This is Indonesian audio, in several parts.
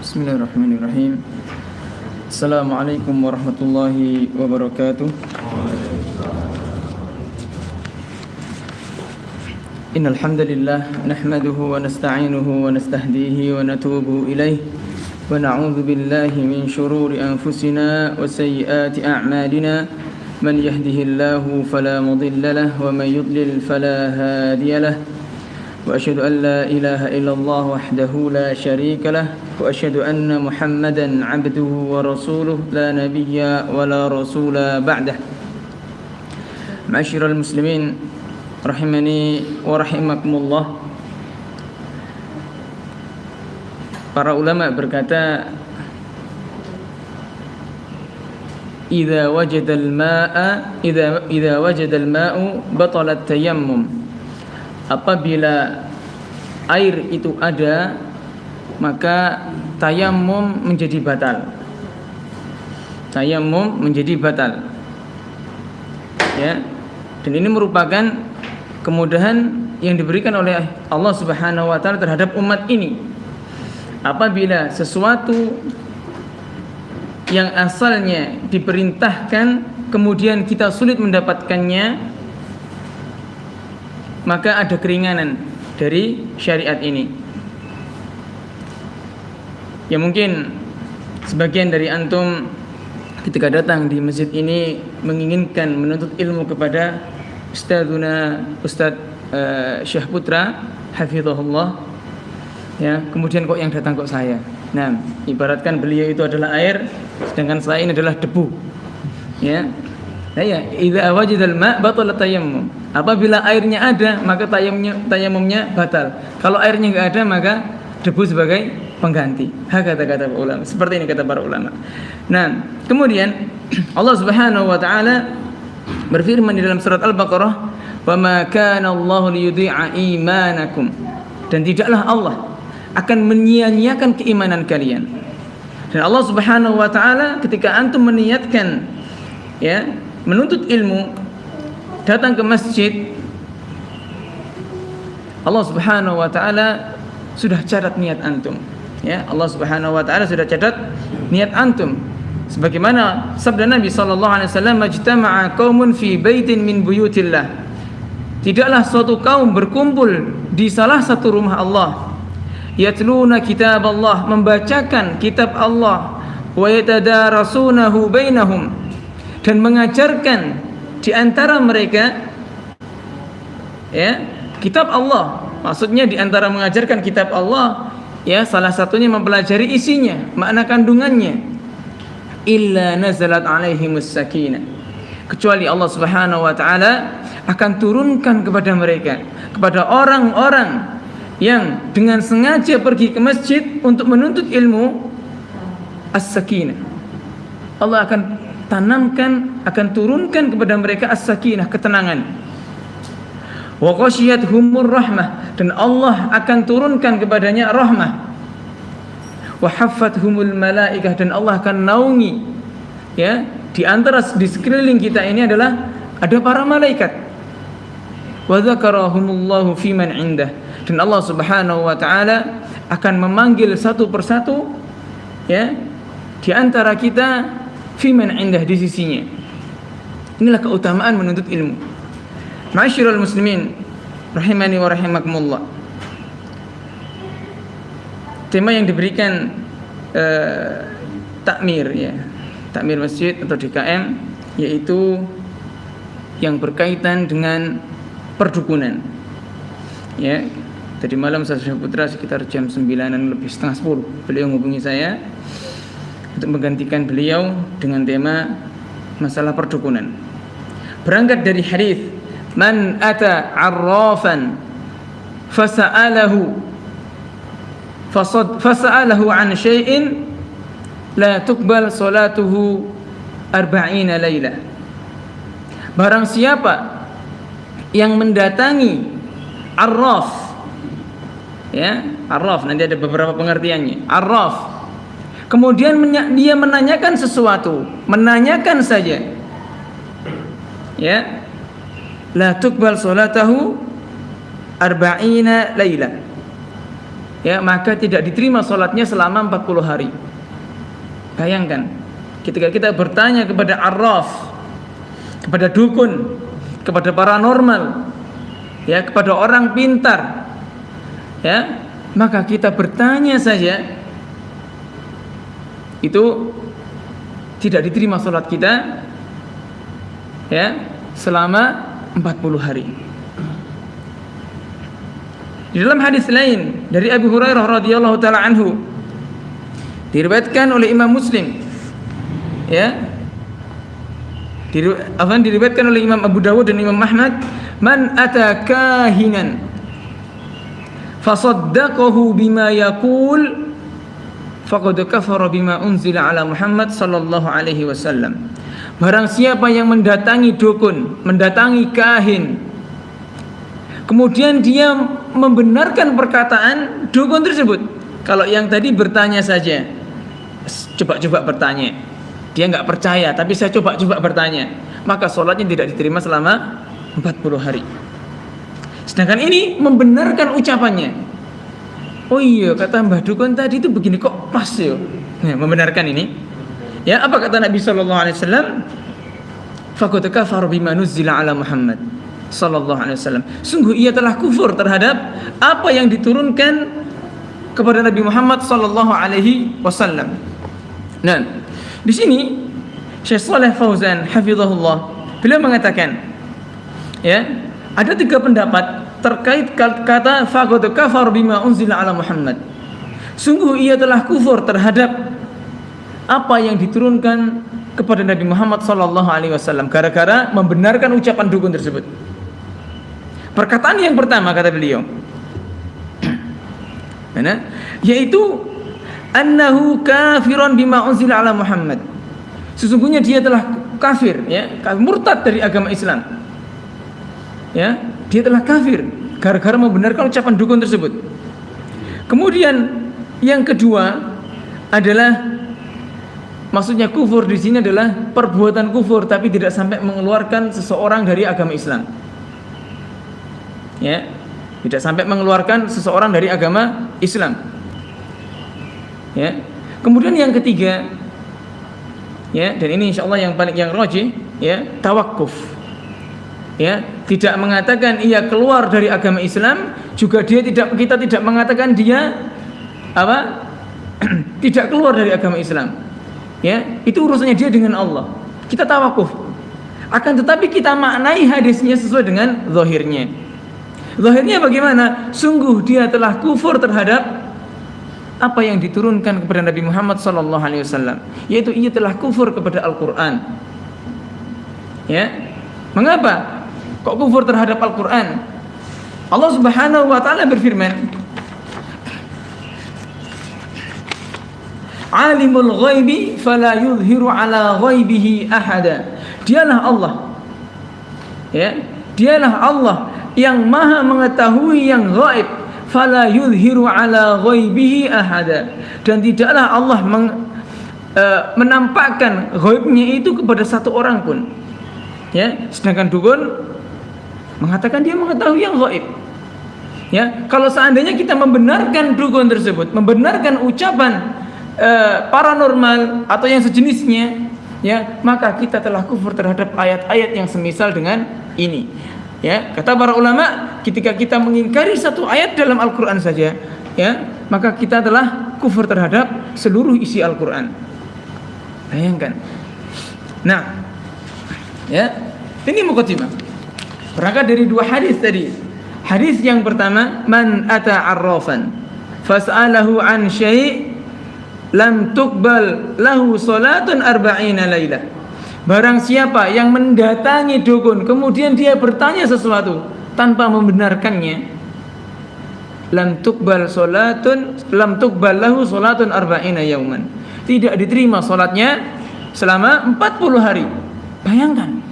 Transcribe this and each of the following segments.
Bismillahirrahmanirrahim. Assalamualaikum warahmatullahi wabarakatuh. Innal hamdalillah nahmaduhu wa nasta'inuhu wa nastahdihi wa natubu ilayh wa na'udzu billahi min shururi anfusina wa sayyiati a'malina. Man yahdihillahu fala mudilla lahu wa man yudlil fala hadiya lahu. وأشهد أن لا إله إلا الله وحده لا شريك له وأشهد أن محمدا عبده ورسوله لا نبي ولا رسول بعده. معاشر المسلمين rahimani wa rahimakumullah. Para ulama berkata, idza wajada al-ma'u batala at-tayammum. Apabila air itu ada, maka tayammum menjadi batal. Tayammum menjadi batal. Ya. Dan ini merupakan kemudahan yang diberikan oleh Allah Subhanahu wa taala terhadap umat ini. Apabila sesuatu yang asalnya diperintahkan kemudian kita sulit mendapatkannya, maka ada keringanan dari syariat ini. Ya mungkin sebagian dari antum ketika datang di masjid ini menginginkan menuntut ilmu kepada Ustadz Syekh Putra hafizahullah. Ya, kemudian kok yang datang kok saya. Nah, ibaratkan beliau itu adalah air sedangkan saya ini adalah debu. Ya. Nah ya, idza wajadal ma' batala tayammum. Apabila airnya ada, maka tayammumnya batal. Kalau airnya enggak ada, maka debu sebagai pengganti. Kata ulama. Seperti ini kata para ulama. Nah, kemudian Allah Subhanahu wa taala berfirman di dalam surat Al-Baqarah, "Wa ma kana Allahu liyudhi'a imanakum." Dan tidaklah Allah akan menyia-nyiakan keimanan kalian. Dan Allah Subhanahu wa taala ketika antum meniatkan ya menuntut ilmu, datang ke masjid, Allah Subhanahu wa taala sudah catat niat antum. Ya, Allah Subhanahu wa taala sudah catat niat antum. Sebagaimana sabda Nabi sallallahu alaihi wasallam, "Majtama'a qaumun fi baitin min buyutillah." Tidaklah suatu kaum berkumpul di salah satu rumah Allah. Yatluna kitab Allah, membacakan kitab Allah, wa yatadarasunahu bainahum, dan mengajarkan di antara mereka ya kitab Allah. Maksudnya di antara mengajarkan kitab Allah ya salah satunya mempelajari isinya, makna kandungannya. Illa nazalat alaihimus sakinah. Kecuali Allah Subhanahu wa taala akan turunkan kepada mereka, kepada orang-orang yang dengan sengaja pergi ke masjid untuk menuntut ilmu, as-sakinah. Allah akan tanamkan, akan turunkan kepada mereka as-sakinah, ketenangan. Wa ghasyiyatuhumur rahmah, dan Allah akan turunkan kepadanya rahmah. Wa haffathumul malaikah, dan Allah akan naungi ya di antara di sekeliling kita ini adalah ada para malaikat. Wa dzakarahumullahu fiman indah, dan Allah Subhanahu wa taala akan memanggil satu persatu ya di antara kita fiman indah, di sisinya. Inilah keutamaan menuntut ilmu. Ma'asyiral muslimin rahimani wa rahimakumullah. Tema yang diberikan takmir ya, takmir masjid atau DKM, yaitu yang berkaitan dengan perdukunan. Ya, tadi malam saya Syekh Putra sekitar jam 9-an lebih setengah 10 beliau menghubungi saya untuk menggantikan beliau dengan tema masalah perdukunan. Berangkat dari hadis, man ata 'arrafan fasa'alahu an syai'in la tuqbal salatuhu 40 lailah. Barang siapa yang mendatangi arraf, ya, arraf nanti ada beberapa pengertiannya. Arraf, kemudian dia menanyakan sesuatu, menanyakan saja, ya, la tuqbal salatahu arba'ina laila. Ya, maka tidak diterima salatnya selama 40 hari. Bayangkan, ketika kita bertanya kepada arraf, kepada dukun, kepada paranormal, ya, kepada orang pintar, ya, maka kita bertanya saja, itu tidak diterima salat kita, ya, selama 40 hari. Di dalam hadis lain dari Abu Hurairah radhiyallahu taala anhu, diriwayatkan oleh Imam Muslim, ya, diriwayatkan oleh Imam Abu Dawud dan Imam Ahmad, man ata kahinan fasaddaqahu bima yaqul faqad kafara bima unzila ala Muhammad sallallahu alaihi wasallam. Barang siapa yang mendatangi dukun, mendatangi kahin, kemudian dia membenarkan perkataan dukun tersebut. Kalau yang tadi bertanya saja, coba-coba bertanya, dia nggak percaya, tapi saya coba-coba bertanya, maka sholatnya tidak diterima selama 40 hari. Sedangkan ini membenarkan ucapannya. Oh iya, kata Mbah Dukun tadi itu begini, kok pas ya? Nah, membenarkan ini. Ya, apa kata Nabi sallallahu alaihi wasallam? Faqad kafara bima nuzzila ala Muhammad sallallahu alaihi wasallam. Sungguh ia telah kufur terhadap apa yang diturunkan kepada Nabi Muhammad sallallahu alaihi wasallam. Nah, di sini Syekh Shalih Fauzan hafizahullah, beliau mengatakan, ya, ada 3 pendapat terkait kata faqad kafar bima unzila ala Muhammad. Sungguh ia telah kufur terhadap apa yang diturunkan kepada Nabi Muhammad sallallahu alaihi wasallam, gara-gara membenarkan ucapan dukun tersebut. Perkataan yang pertama kata beliau, yaitu annahu kafirun bima unzila ala Muhammad. Sesungguhnya dia telah kafir, ya, murtad dari agama Islam. Ya, dia telah kafir gara-gara membenarkan ucapan dukun tersebut. Kemudian yang kedua adalah, maksudnya kufur di sini adalah perbuatan kufur tapi tidak sampai mengeluarkan seseorang dari agama Islam. Ya, tidak sampai mengeluarkan seseorang dari agama Islam. Ya. Kemudian yang ketiga, ya, dan ini insyaallah yang paling rajih, ya, tawakkuf. Ya, tidak mengatakan ia keluar dari agama Islam, juga kita tidak mengatakan dia apa? Tidak keluar dari agama Islam. Ya, itu urusannya dia dengan Allah. Kita tawakuf. Akan tetapi kita maknai hadisnya sesuai dengan zahirnya. Zahirnya bagaimana? Sungguh dia telah kufur terhadap apa yang diturunkan kepada Nabi Muhammad sallallahu alaihi wasallam, yaitu ia telah kufur kepada Al-Qur'an. Ya. Mengapa kok kufur terhadap Al-Qur'an? Allah Subhanahu wa taala berfirman, Alimul ghaibi fala yuzhiru ala ghaibihi ahada. Dialah Allah. Ya, dialah Allah yang Maha mengetahui yang ghaib. Fala yuzhiru ala ghaibihi ahada. Dan tidaklah Allah menampakkan ghaibnya itu kepada satu orang pun. Ya, sedangkan dukun mengatakan dia mengetahui yang ghaib. Ya, kalau seandainya kita membenarkan dukun tersebut, membenarkan ucapan paranormal atau yang sejenisnya, ya, maka kita telah kufur terhadap ayat-ayat yang semisal dengan ini. Ya, kata para ulama, ketika kita mengingkari satu ayat dalam Al-Qur'an saja, ya, maka kita telah kufur terhadap seluruh isi Al-Qur'an. Bayangkan. Nah, ya, ini muqaddimah. Berangkat dari 2 hadis tadi. Hadis yang pertama, man ata arrafan fas'alahu an syai' lam tuqbal lahu salatun arba'ina lailah. Barang siapa yang mendatangi dukun kemudian dia bertanya sesuatu tanpa membenarkannya, lam tuqbal lahu salatun arba'ina yauman. Tidak diterima salatnya selama 40 hari. Bayangkan.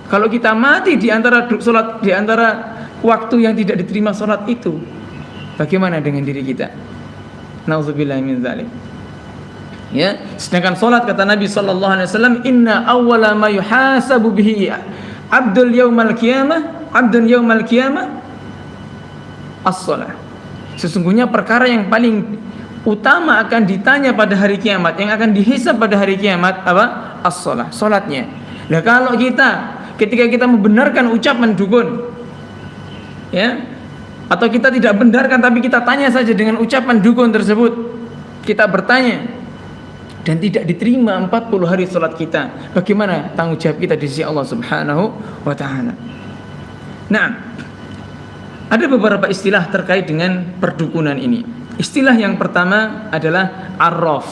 Kalau kita mati di antara salat, di antara waktu yang tidak diterima salat itu, bagaimana dengan diri kita? Nauzubillahi min dzalik. Ya, sedangkan salat kata Nabi sallallahu alaihi wasallam, inna awwala ma yuhasabu bihi abdun yaumal qiyamah as-shalah. Sesungguhnya perkara yang paling utama akan ditanya pada hari kiamat, yang akan dihisab pada hari kiamat apa? As-shalah, salatnya. Nah, kalau ketika kita membenarkan ucapan dukun, ya, atau kita tidak benarkan tapi kita tanya saja dengan ucapan dukun tersebut, kita bertanya dan tidak diterima 40 hari salat kita, bagaimana tanggung jawab kita di sisi Allah Subhanahu wa taala? Nah, ada beberapa istilah terkait dengan perdukunan ini. Istilah yang pertama adalah arraf.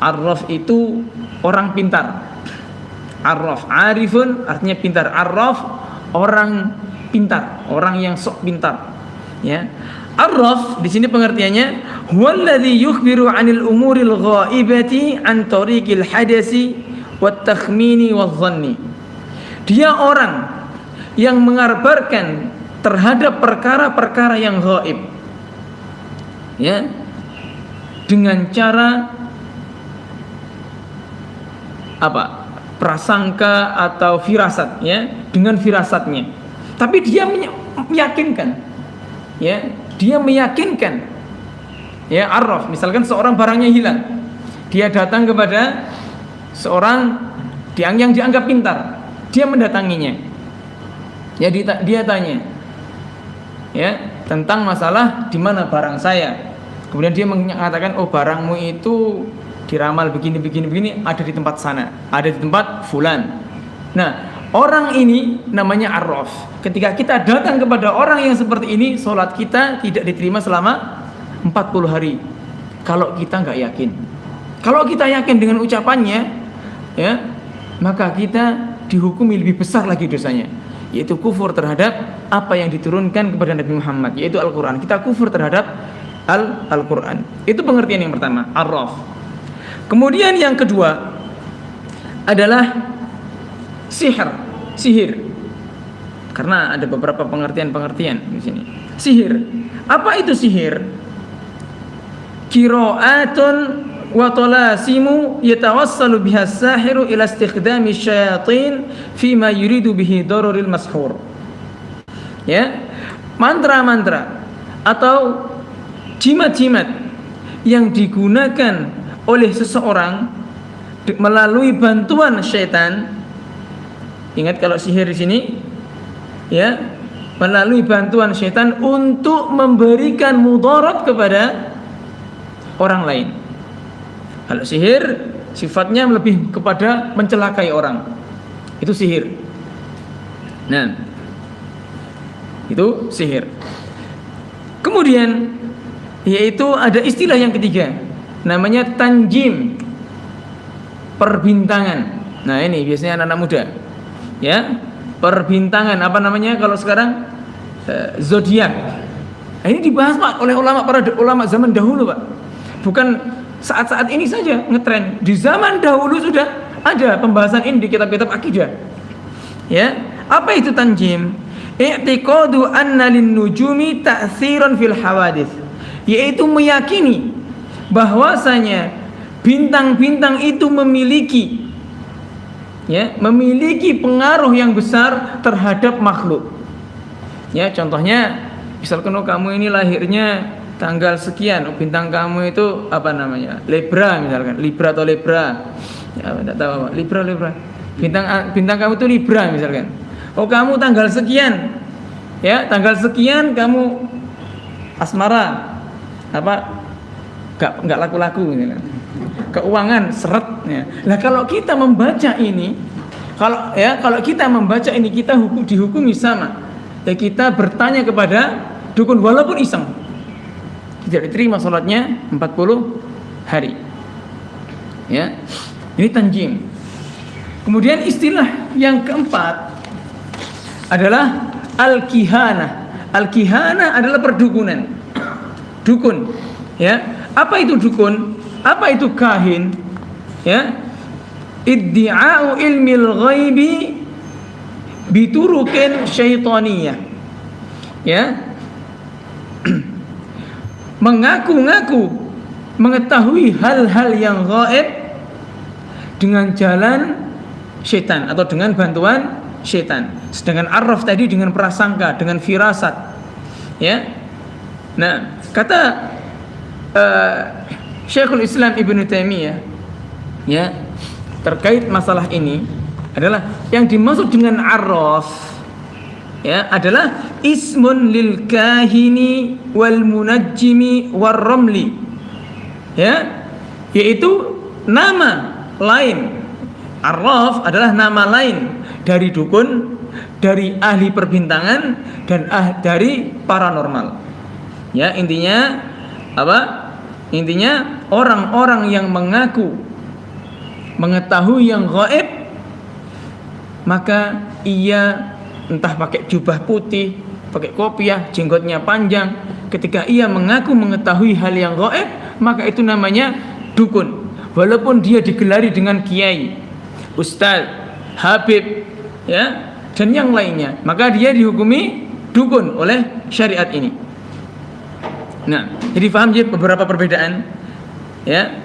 Arraf itu orang pintar. Arraf, arifun artinya pintar. Arraf orang pintar, orang yang sok pintar. Ya. Arraf di sini pengertiannya huwallazi yukhbiru 'anil umuril ghaibati an tariqil hadasi wat takhmini wadh-dhanni. Dia orang yang mengabarkan terhadap perkara-perkara yang gaib, ya, dengan cara apa? Prasangka atau firasat, ya, dengan firasatnya. Tapi dia meyakinkan, ya, dia meyakinkan, ya, arraf. Misalkan seorang barangnya hilang, dia datang kepada seorang yang dianggap pintar, dia mendatanginya, ya, dia tanya, ya, tentang masalah di mana barang saya. Kemudian dia mengatakan, oh, barangmu itu diramal begini, ada di tempat sana, ada di tempat fulan. Nah, orang ini namanya arraf. Ketika kita datang kepada orang yang seperti ini, sholat kita tidak diterima selama 40 hari kalau kita nggak yakin. Kalau kita yakin dengan ucapannya, ya, maka kita dihukumi lebih besar lagi dosanya, yaitu kufur terhadap apa yang diturunkan kepada Nabi Muhammad, yaitu Al-Quran. Kita kufur terhadap Al-Quran. Itu pengertian yang pertama, arraf. Kemudian yang kedua adalah sihir. Karena ada beberapa pengertian di sini. Sihir. Apa itu sihir? Qira'atun wa talasimu yatawassalu biha as-sahiru ila istikhdami syayatin fima yuridu bihi dararil mashhur. Ya, mantra-mantra atau jimat-jimat yang digunakan oleh seseorang melalui bantuan syaitan. Ingat kalau sihir di sini, ya, melalui bantuan syaitan untuk memberikan mudarat kepada orang lain. Kalau sihir sifatnya lebih kepada mencelakai orang. Itu sihir. Nah, itu sihir. Kemudian yaitu ada istilah yang ketiga, namanya tanjim, perbintangan. Nah, ini biasanya anak-anak muda, ya, perbintangan. Apa namanya kalau sekarang? Zodiak. Nah, ini dibahas, Pak, oleh para ulama zaman dahulu, Pak. Bukan saat-saat ini saja ngetren. Di zaman dahulu sudah ada pembahasan ini di kitab-kitab akidah. Ya, apa itu tanjim? I'tiqadu anna lin-nujumi ta'tsiran fil hawadits, yaitu meyakini bahwasanya bintang-bintang itu memiliki pengaruh yang besar terhadap makhluk. Ya, contohnya misalkan kamu ini lahirnya tanggal sekian, bintang kamu itu apa namanya? Libra misalkan, Libra atau Libra. Ya, enggak tahu apa. Libra. Bintang kamu itu Libra misalkan. Oh, kamu tanggal sekian. Ya, tanggal sekian kamu asmara. Apa? Enggak laku-laku misalkan. Keuangan seret, ya. Nah, kalau kita membaca ini, kalau kita membaca ini, kita dihukumi sama. Ya, kita bertanya kepada dukun walaupun iseng, tidak diterima salatnya 40 hari. Ya. Ini tanjim. Kemudian istilah yang keempat adalah al-kihana. Al-kihana adalah perdukunan. Dukun, ya. Apa itu dukun? Apa itu kahin? Ya. Iddi'a'u ilmil ghaibi biturukin syaitaniyah. Ya. Mengaku-ngaku mengetahui hal-hal yang gaib dengan jalan syaitan atau dengan bantuan syaitan. Sedangkan arraf tadi dengan prasangka, dengan firasat, Ya. Nah, kata Syekhul Islam Ibnu Taimiyah ya terkait masalah ini adalah yang dimaksud dengan arraf ya adalah ismun lil kahini wal munajjimi war ramli ya, yaitu nama lain. Arraf adalah nama lain dari dukun, dari ahli perbintangan dan dari paranormal. Ya, intinya apa? Intinya orang-orang yang mengaku mengetahui yang gaib, maka ia entah pakai jubah putih, pakai kopiah, jenggotnya panjang, ketika ia mengaku mengetahui hal yang gaib, maka itu namanya dukun. Walaupun dia digelari dengan kiai, ustaz, habib, ya, dan yang lainnya, maka dia dihukumi dukun oleh syariat ini. Nah, jadi paham ya beberapa perbedaan, ya.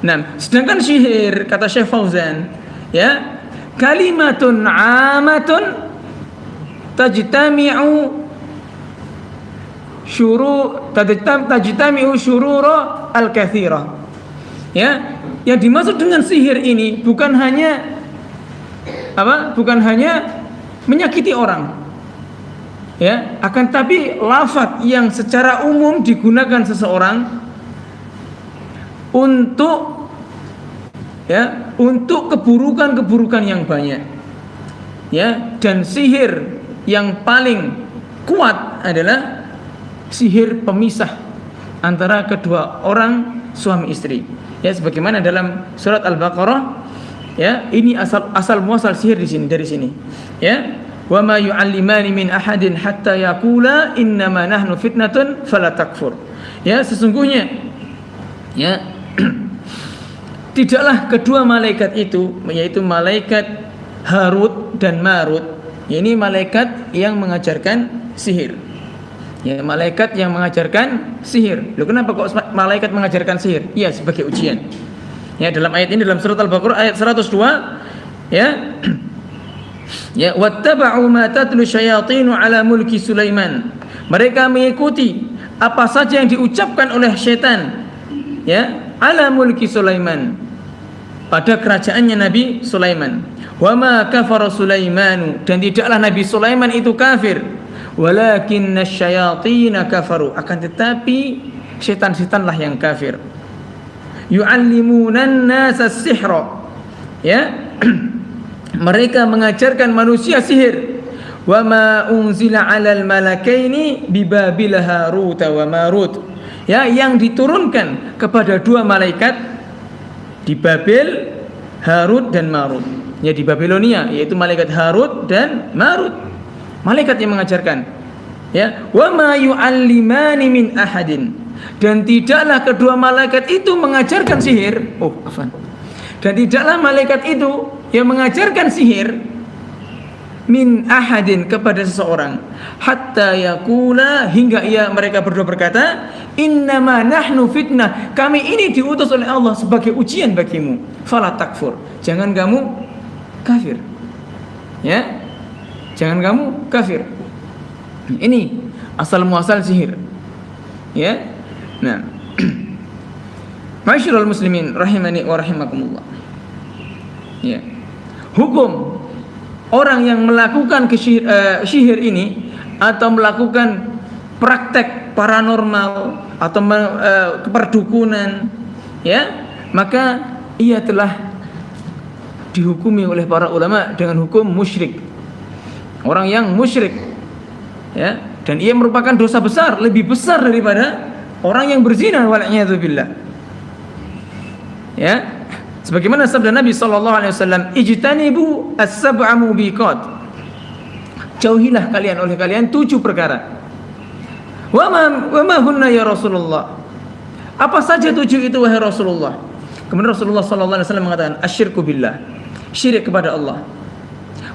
Nah, sedangkan sihir kata Syekh Fauzan, ya, kalimatun amatun tajtami'u syurura al-katsira. Ya, yang dimaksud dengan sihir ini bukan hanya menyakiti orang. Ya, akan tapi lafaz yang secara umum digunakan seseorang untuk keburukan-keburukan yang banyak. Ya, dan sihir yang paling kuat adalah sihir pemisah antara kedua orang suami istri. Ya, sebagaimana dalam surat Al-Baqarah, ya, ini asal muasal sihir dari sini. Ya, wa ma yu'allimani min ahadin hatta yaqula innama nahnu fitnatun fala takfur. Ya, sesungguhnya ya tidaklah kedua malaikat itu, yaitu malaikat Harut dan Marut, ini malaikat yang mengajarkan sihir. Ya, malaikat yang mengajarkan sihir. Loh, kenapa kok malaikat mengajarkan sihir? Ya, sebagai ujian. Ya, dalam ayat ini dalam surat Al-Baqarah ayat 102, ya. Ya, wattaba'u ma tatlu syayatinu ala mulki Sulaiman. Mereka mengikuti apa saja yang diucapkan oleh setan, ya, ala mulki Sulaiman, pada kerajaannya Nabi Sulaiman. Wa ma kafara Sulaimanu, dan tidaklah Nabi Sulaiman itu kafir. Walakinna syayatina kafaru, akan tetapi setan-setanlah yang kafir. Yu'allimunan nasa sihra, ya. Mereka mengajarkan manusia sihir. Wa ma unzila 'alal malakaini bi Babil Harut wa Marut, ya, yang diturunkan kepada dua malaikat di Babil, Harut dan Marut. Ya, di Babilonia, yaitu malaikat Harut dan Marut. Malaikat yang mengajarkan. Ya, wa ma yu'allimani min ahadin, dan tidaklah kedua malaikat itu mengajarkan sihir. Dan tidaklah malaikat itu yang mengajarkan sihir min ahadin, kepada seseorang, hatta yaqula, hingga mereka berdua berkata, innama nahnu fitnah, kami ini diutus oleh Allah sebagai ujian bagimu, fala takfur, jangan kamu kafir. Ya, jangan kamu kafir. Ini asal muasal sihir. Ya. Nah, Ma'asyiral muslimin rahimani wa rahimakumullah. Ya. Hukum orang yang melakukan sihir ini atau melakukan praktek paranormal atau keperdukunan, ya, maka ia telah dihukumi oleh para ulama dengan hukum musyrik. Orang yang musyrik, ya, dan ia merupakan dosa besar, lebih besar daripada orang yang berzina, wal'iyadzubillah. Ya, sebagaimana sabda Nabi SAW, ijtanibu as-sab'a mubiqat, jauhilah oleh kalian 7 perkara. Wa ma hunna ya Rasulullah, apa saja 7 itu wahai Rasulullah? Kemudian Rasulullah SAW mengatakan, asyirku billah, syirik kepada Allah,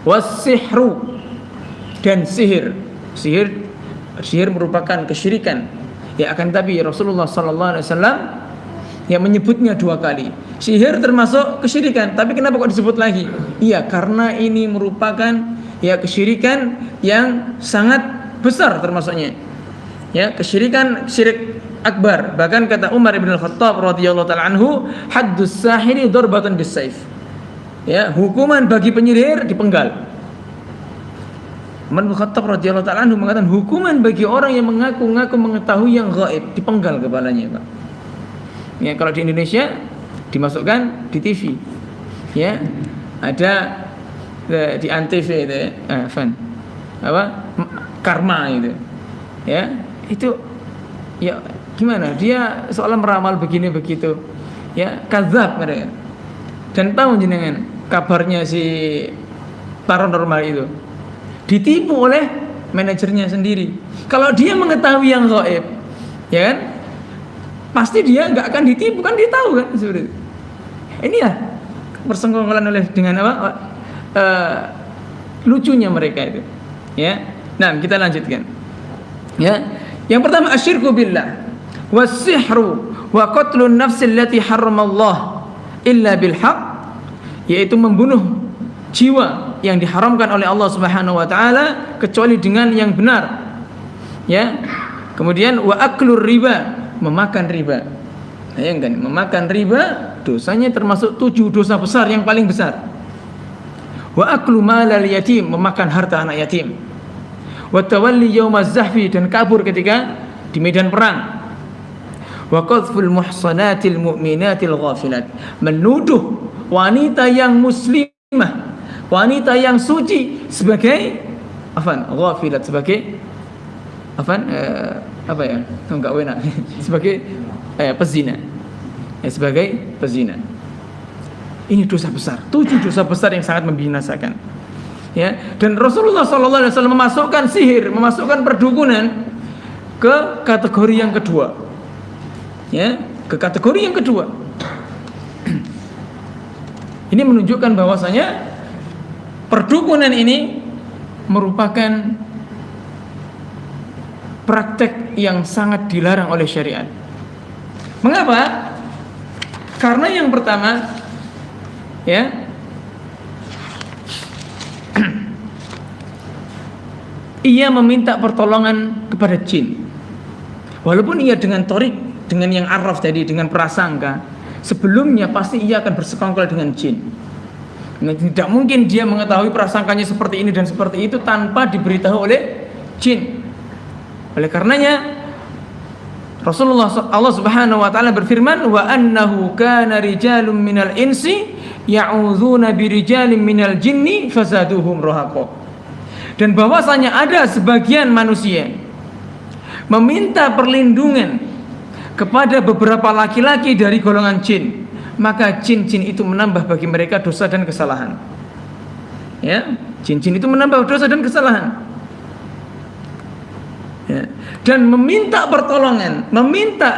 was-sihru, dan sihir merupakan kesyirikan. Ya, akan tapi Rasulullah SAW yang menyebutnya 2 kali. Sihir termasuk kesyirikan, tapi kenapa kok disebut lagi? Iya, karena ini merupakan, ya, kesyirikan yang sangat besar termasuknya. Ya, kesyirikan syirik akbar. Bahkan kata Umar bin Al-Khattab radhiyallahu taala anhu, haddus sahiri darbatan bis-saif. Ya, hukuman bagi penyihir dipenggal. Umar bin Al-Khattab radhiyallahu taala anhu mengatakan hukuman bagi orang yang mengaku-ngaku mengetahui yang gaib dipenggal kepalanya, Pak. Ya, kalau di Indonesia dimasukkan di TV. Ya, ada di Antv itu ya, karma itu. Ya, itu ya gimana? Dia seolah meramal begini begitu. Ya, kadzab mereka. Dan tahu jenengan kabarnya si paranormal itu ditipu oleh manajernya sendiri. Kalau dia mengetahui yang gaib, ya kan? Pasti dia nggak akan ditipu, kan dia tahu kan seperti itu. Ini ya persenggolan oleh dengan apa? Lucunya mereka itu. Ya. Nah, kita lanjutkan. Ya. Yang pertama asyirku billah was-sihru wa qatlun nafsi allati harramallah illa bil haqq, yaitu membunuh jiwa yang diharamkan oleh Allah Subhanahu wa taala kecuali dengan yang benar. Ya. Kemudian wa aklur riba, memakan riba. Bayangkan, memakan riba dosanya termasuk 7 dosa besar yang paling besar. Wa aklu malal yatim, memakan harta anak yatim. Wa tawalli yaumaz zahfi, dan kabur ketika di medan perang. Wa qadhful muhsanatil mu'minatil ghafilat, menuduh wanita yang muslimah, wanita yang suci sebagai ghafilat, sebagai enggak enak sebagai pezina. Sebagai pezina. Ini dosa besar, 7 dosa besar yang sangat membinasakan. Ya, dan Rasulullah SAW memasukkan sihir, memasukkan perdukunan ke kategori yang kedua. Ya, ke kategori yang kedua. Ini menunjukkan bahwasanya perdukunan ini merupakan praktek yang sangat dilarang oleh syariat. Mengapa? Karena yang pertama, ya, ia meminta pertolongan kepada jin. Walaupun ia dengan torik, dengan yang arraf tadi, dengan prasangka, sebelumnya pasti ia akan bersekongkol dengan jin. Nah, tidak mungkin dia mengetahui prasangkanya seperti ini dan seperti itu tanpa diberitahu oleh jin. Oleh karenanya Allah Subhanahu wa taala berfirman, wa annahu kana rijalun minal insi ya'udzuna birijalin minal jinni fazaduhum rahaqa. Dan bahwasanya ada sebagian manusia meminta perlindungan kepada beberapa laki-laki dari golongan jin, maka jin-jin itu menambah bagi mereka dosa dan kesalahan. Ya, jin-jin itu menambah dosa dan kesalahan. Ya. Dan meminta pertolongan,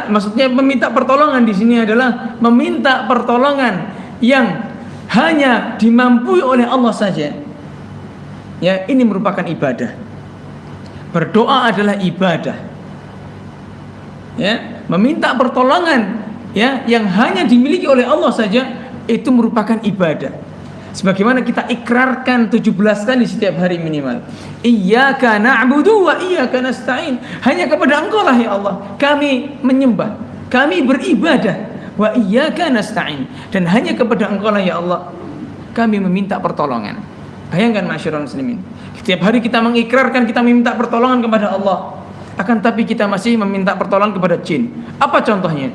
maksudnya meminta pertolongan di sini adalah meminta pertolongan yang hanya dimampui oleh Allah saja. Ya, ini merupakan ibadah. Berdoa adalah ibadah. Ya, meminta pertolongan ya yang hanya dimiliki oleh Allah saja itu merupakan ibadah. Sebagaimana kita ikrarkan 17 kali setiap hari minimal. Iyyaka na'budu wa iyyaka nasta'in. Hanya kepada Engkau lah ya Allah kami menyembah, kami beribadah. Wa iyyaka nasta'in, dan hanya kepada Engkau lah ya Allah kami meminta pertolongan. Bayangkan masyarakat muslimin, setiap hari kita mengikrarkan kita meminta pertolongan kepada Allah, akan tapi kita masih meminta pertolongan kepada jin. Apa contohnya?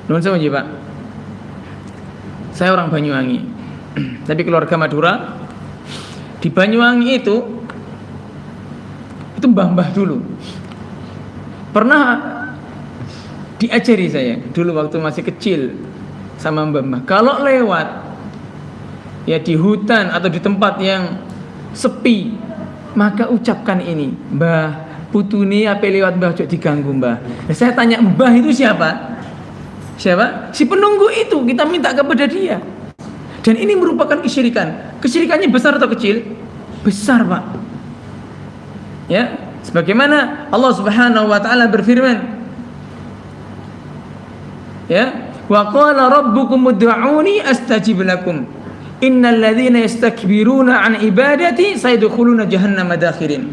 Nuwun sewu Pak. Saya orang Banyuwangi, tapi keluarga Madura. Di Banyuwangi itu mbah-mbah dulu pernah diajari saya dulu waktu masih kecil sama mbah-mbah, kalau lewat ya di hutan atau di tempat yang sepi, maka ucapkan ini, mbah putune ape lewat mbah ojo diganggu mbah. Nah, saya tanya, mbah itu siapa? Siapa? Si penunggu itu, kita minta kepada dia. Dan ini merupakan kesyirikan. Kesyirikannya besar atau kecil? Besar, Pak. Ya, sebagaimana Allah Subhanahu wa taala berfirman, ya, wa qala rabbukum ud'uni astajib lakum innal ladzina yastakbiruna an ibadati sayadkhuluna jahannama dakhirin.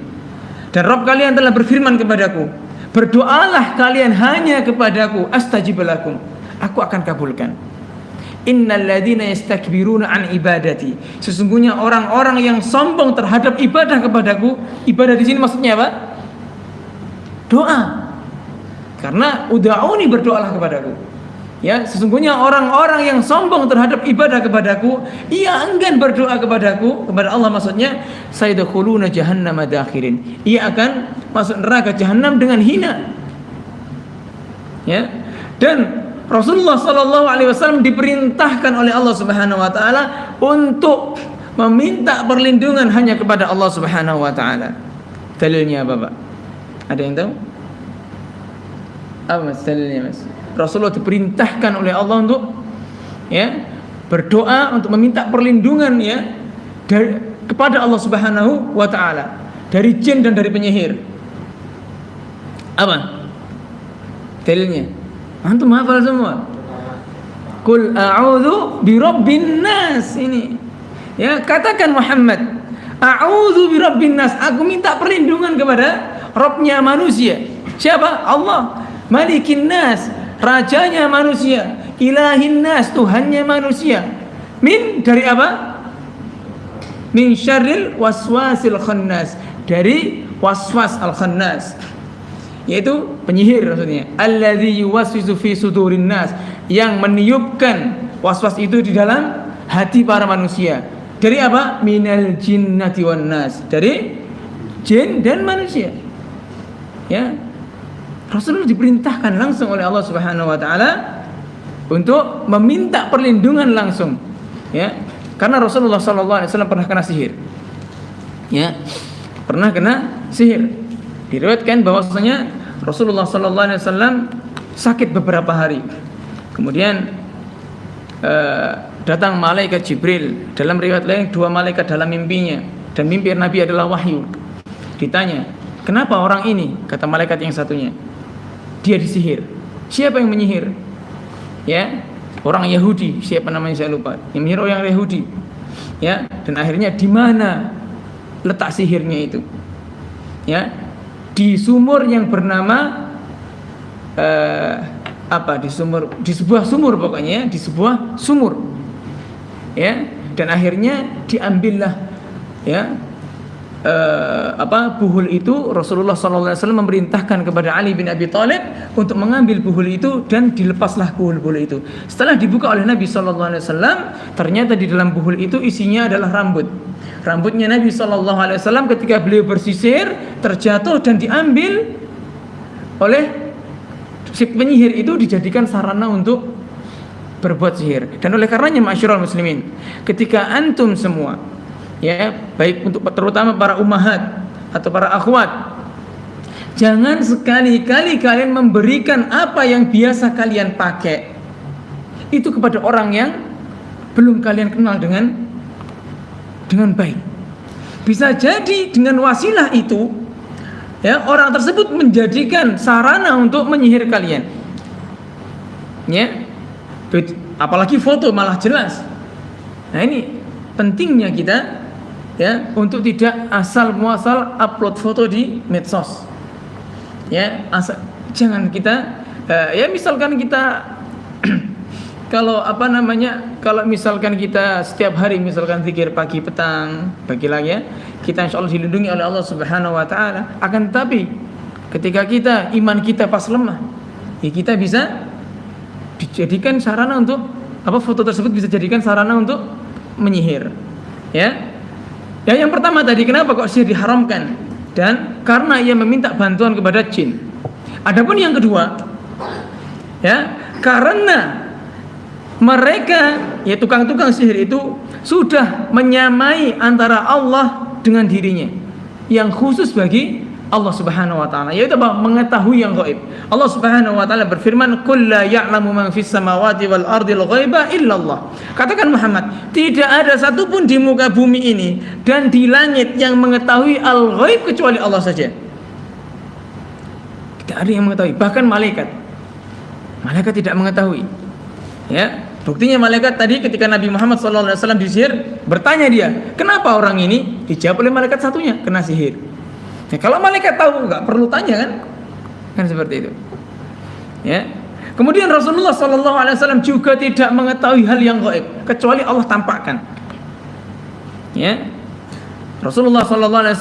Dan Rabb kalian telah berfirman kepadaku, berdoalah kalian hanya kepadaku, astajib lakum, aku akan kabulkan. Innal ladzina yastakbiruna an ibadati, sesungguhnya orang-orang yang sombong terhadap ibadah kepadaku. Ibadah di sini maksudnya apa? Doa. Karena ud'auni, berdoalah kepadaku. Ya, sesungguhnya orang-orang yang sombong terhadap ibadah kepadaku, ia enggan berdoa kepadaku, kepada Allah maksudnya, sayadkhuluna jahannama dakhirin, ia akan masuk neraka jahanam dengan hina. Ya. Dan Rasulullah sallallahu alaihi wasallam diperintahkan oleh Allah Subhanahu wa taala untuk meminta perlindungan hanya kepada Allah Subhanahu wa taala. Dalilnya apa, Pak? Ada yang tahu? Apa Mas dalilnya, Mas? Rasulullah diperintahkan oleh Allah untuk berdoa, untuk meminta perlindungan kepada Allah Subhanahu wa taala dari jin dan dari penyihir. Apa dalilnya? Antum hafal semua? Qul a'udzu birabbin nas, ini. Ya, katakan Muhammad, a'udzu birabbin nas, aku minta perlindungan kepada Rabbnya manusia. Siapa? Allah. Malikin nas, rajanya manusia. Ilahin nas, Tuhannya manusia. Min, dari apa? Min syarril waswasil khannas, dari waswas al-khannas, yaitu penyihir maksudnya. Alladzi yuwaswisu fi sudurin nas, yang meniupkan waswas itu di dalam hati para manusia. Dari apa? Minal jinnati wan nas, dari jin dan manusia. Ya. Rasulullah diperintahkan langsung oleh Allah Subhanahu wa taala untuk meminta perlindungan langsung. Ya. Karena Rasulullah sallallahu alaihi wasallam pernah kena sihir. Ya. Pernah kena sihir. Diriwayatkan bahwasanya Rasulullah sallallahu alaihi wasallam sakit beberapa hari. Kemudian datang malaikat Jibril, dalam riwayat lain 2 malaikat dalam mimpinya, dan mimpi Nabi adalah wahyu. Ditanya, "Kenapa orang ini?" Kata malaikat yang satunya, "Dia disihir." Siapa yang menyihir? Ya, orang Yahudi, siapa namanya saya lupa. Yang menyihir orang Yahudi. Ya, dan akhirnya di mana letak sihirnya itu? Ya, di sumur yang bernama di sebuah sumur pokoknya, di sebuah sumur. Ya, dan akhirnya diambillah buhul itu. Rasulullah sallallahu alaihi wasallam memerintahkan kepada Ali bin Abi Thalib untuk mengambil buhul itu, dan dilepaslah buhul itu. Setelah dibuka oleh Nabi sallallahu alaihi wasallam, ternyata di dalam buhul itu isinya adalah rambut. Rambutnya Nabi sallallahu alaihi wasallam ketika beliau bersisir terjatuh dan diambil oleh si penyihir itu, dijadikan sarana untuk berbuat sihir. Dan oleh karenanya ma'asyiral muslimin, ketika antum semua, ya, baik untuk terutama para ummahat atau para akhwat, jangan sekali-kali kalian memberikan apa yang biasa kalian pakai itu kepada orang yang belum kalian kenal dengan baik. Bisa jadi dengan wasilah itu, ya, orang tersebut menjadikan sarana untuk menyihir kalian. Ya. Apalagi foto malah jelas. Nah, ini pentingnya kita, ya, untuk tidak asal muasal upload foto di medsos. Ya, jangan kita misalkan kita kalau misalkan kita setiap hari misalkan zikir pagi petang, bagi lagi ya, kita insyaallah dilindungi oleh Allah Subhanahu wa taala. Akan tetapi ketika iman kita pas lemah, ya kita bisa dijadikan sarana untuk foto tersebut bisa dijadikan sarana untuk menyihir. Ya. Ya, yang pertama tadi, kenapa kok sihir diharamkan? Dan karena ia meminta bantuan kepada jin. Adapun yang kedua, ya, karena mereka, ya, tukang-tukang sihir itu sudah menyamai antara Allah dengan dirinya, yang khusus bagi Allah Subhanahu wa taala, yaitu apa? Mengetahui yang gaib. Allah Subhanahu wa taala berfirman, "Qul la ya'lamu man fis samawati wal ardil ghaiba illallah." Katakan Muhammad, tidak ada satupun di muka bumi ini dan di langit yang mengetahui al-ghaib kecuali Allah saja. Tidak ada yang mengetahui, bahkan malaikat. Malaikat tidak mengetahui. Ya, buktinya malaikat tadi ketika Nabi Muhammad SAW disihir, bertanya dia, "Kenapa orang ini?" Dijawab oleh malaikat satunya, "Kena sihir." Ya, kalau malaikat tahu nggak perlu tanya kan seperti itu. Ya. Kemudian Rasulullah SAW juga tidak mengetahui hal yang gaib kecuali Allah tampakkan. Ya. Rasulullah SAW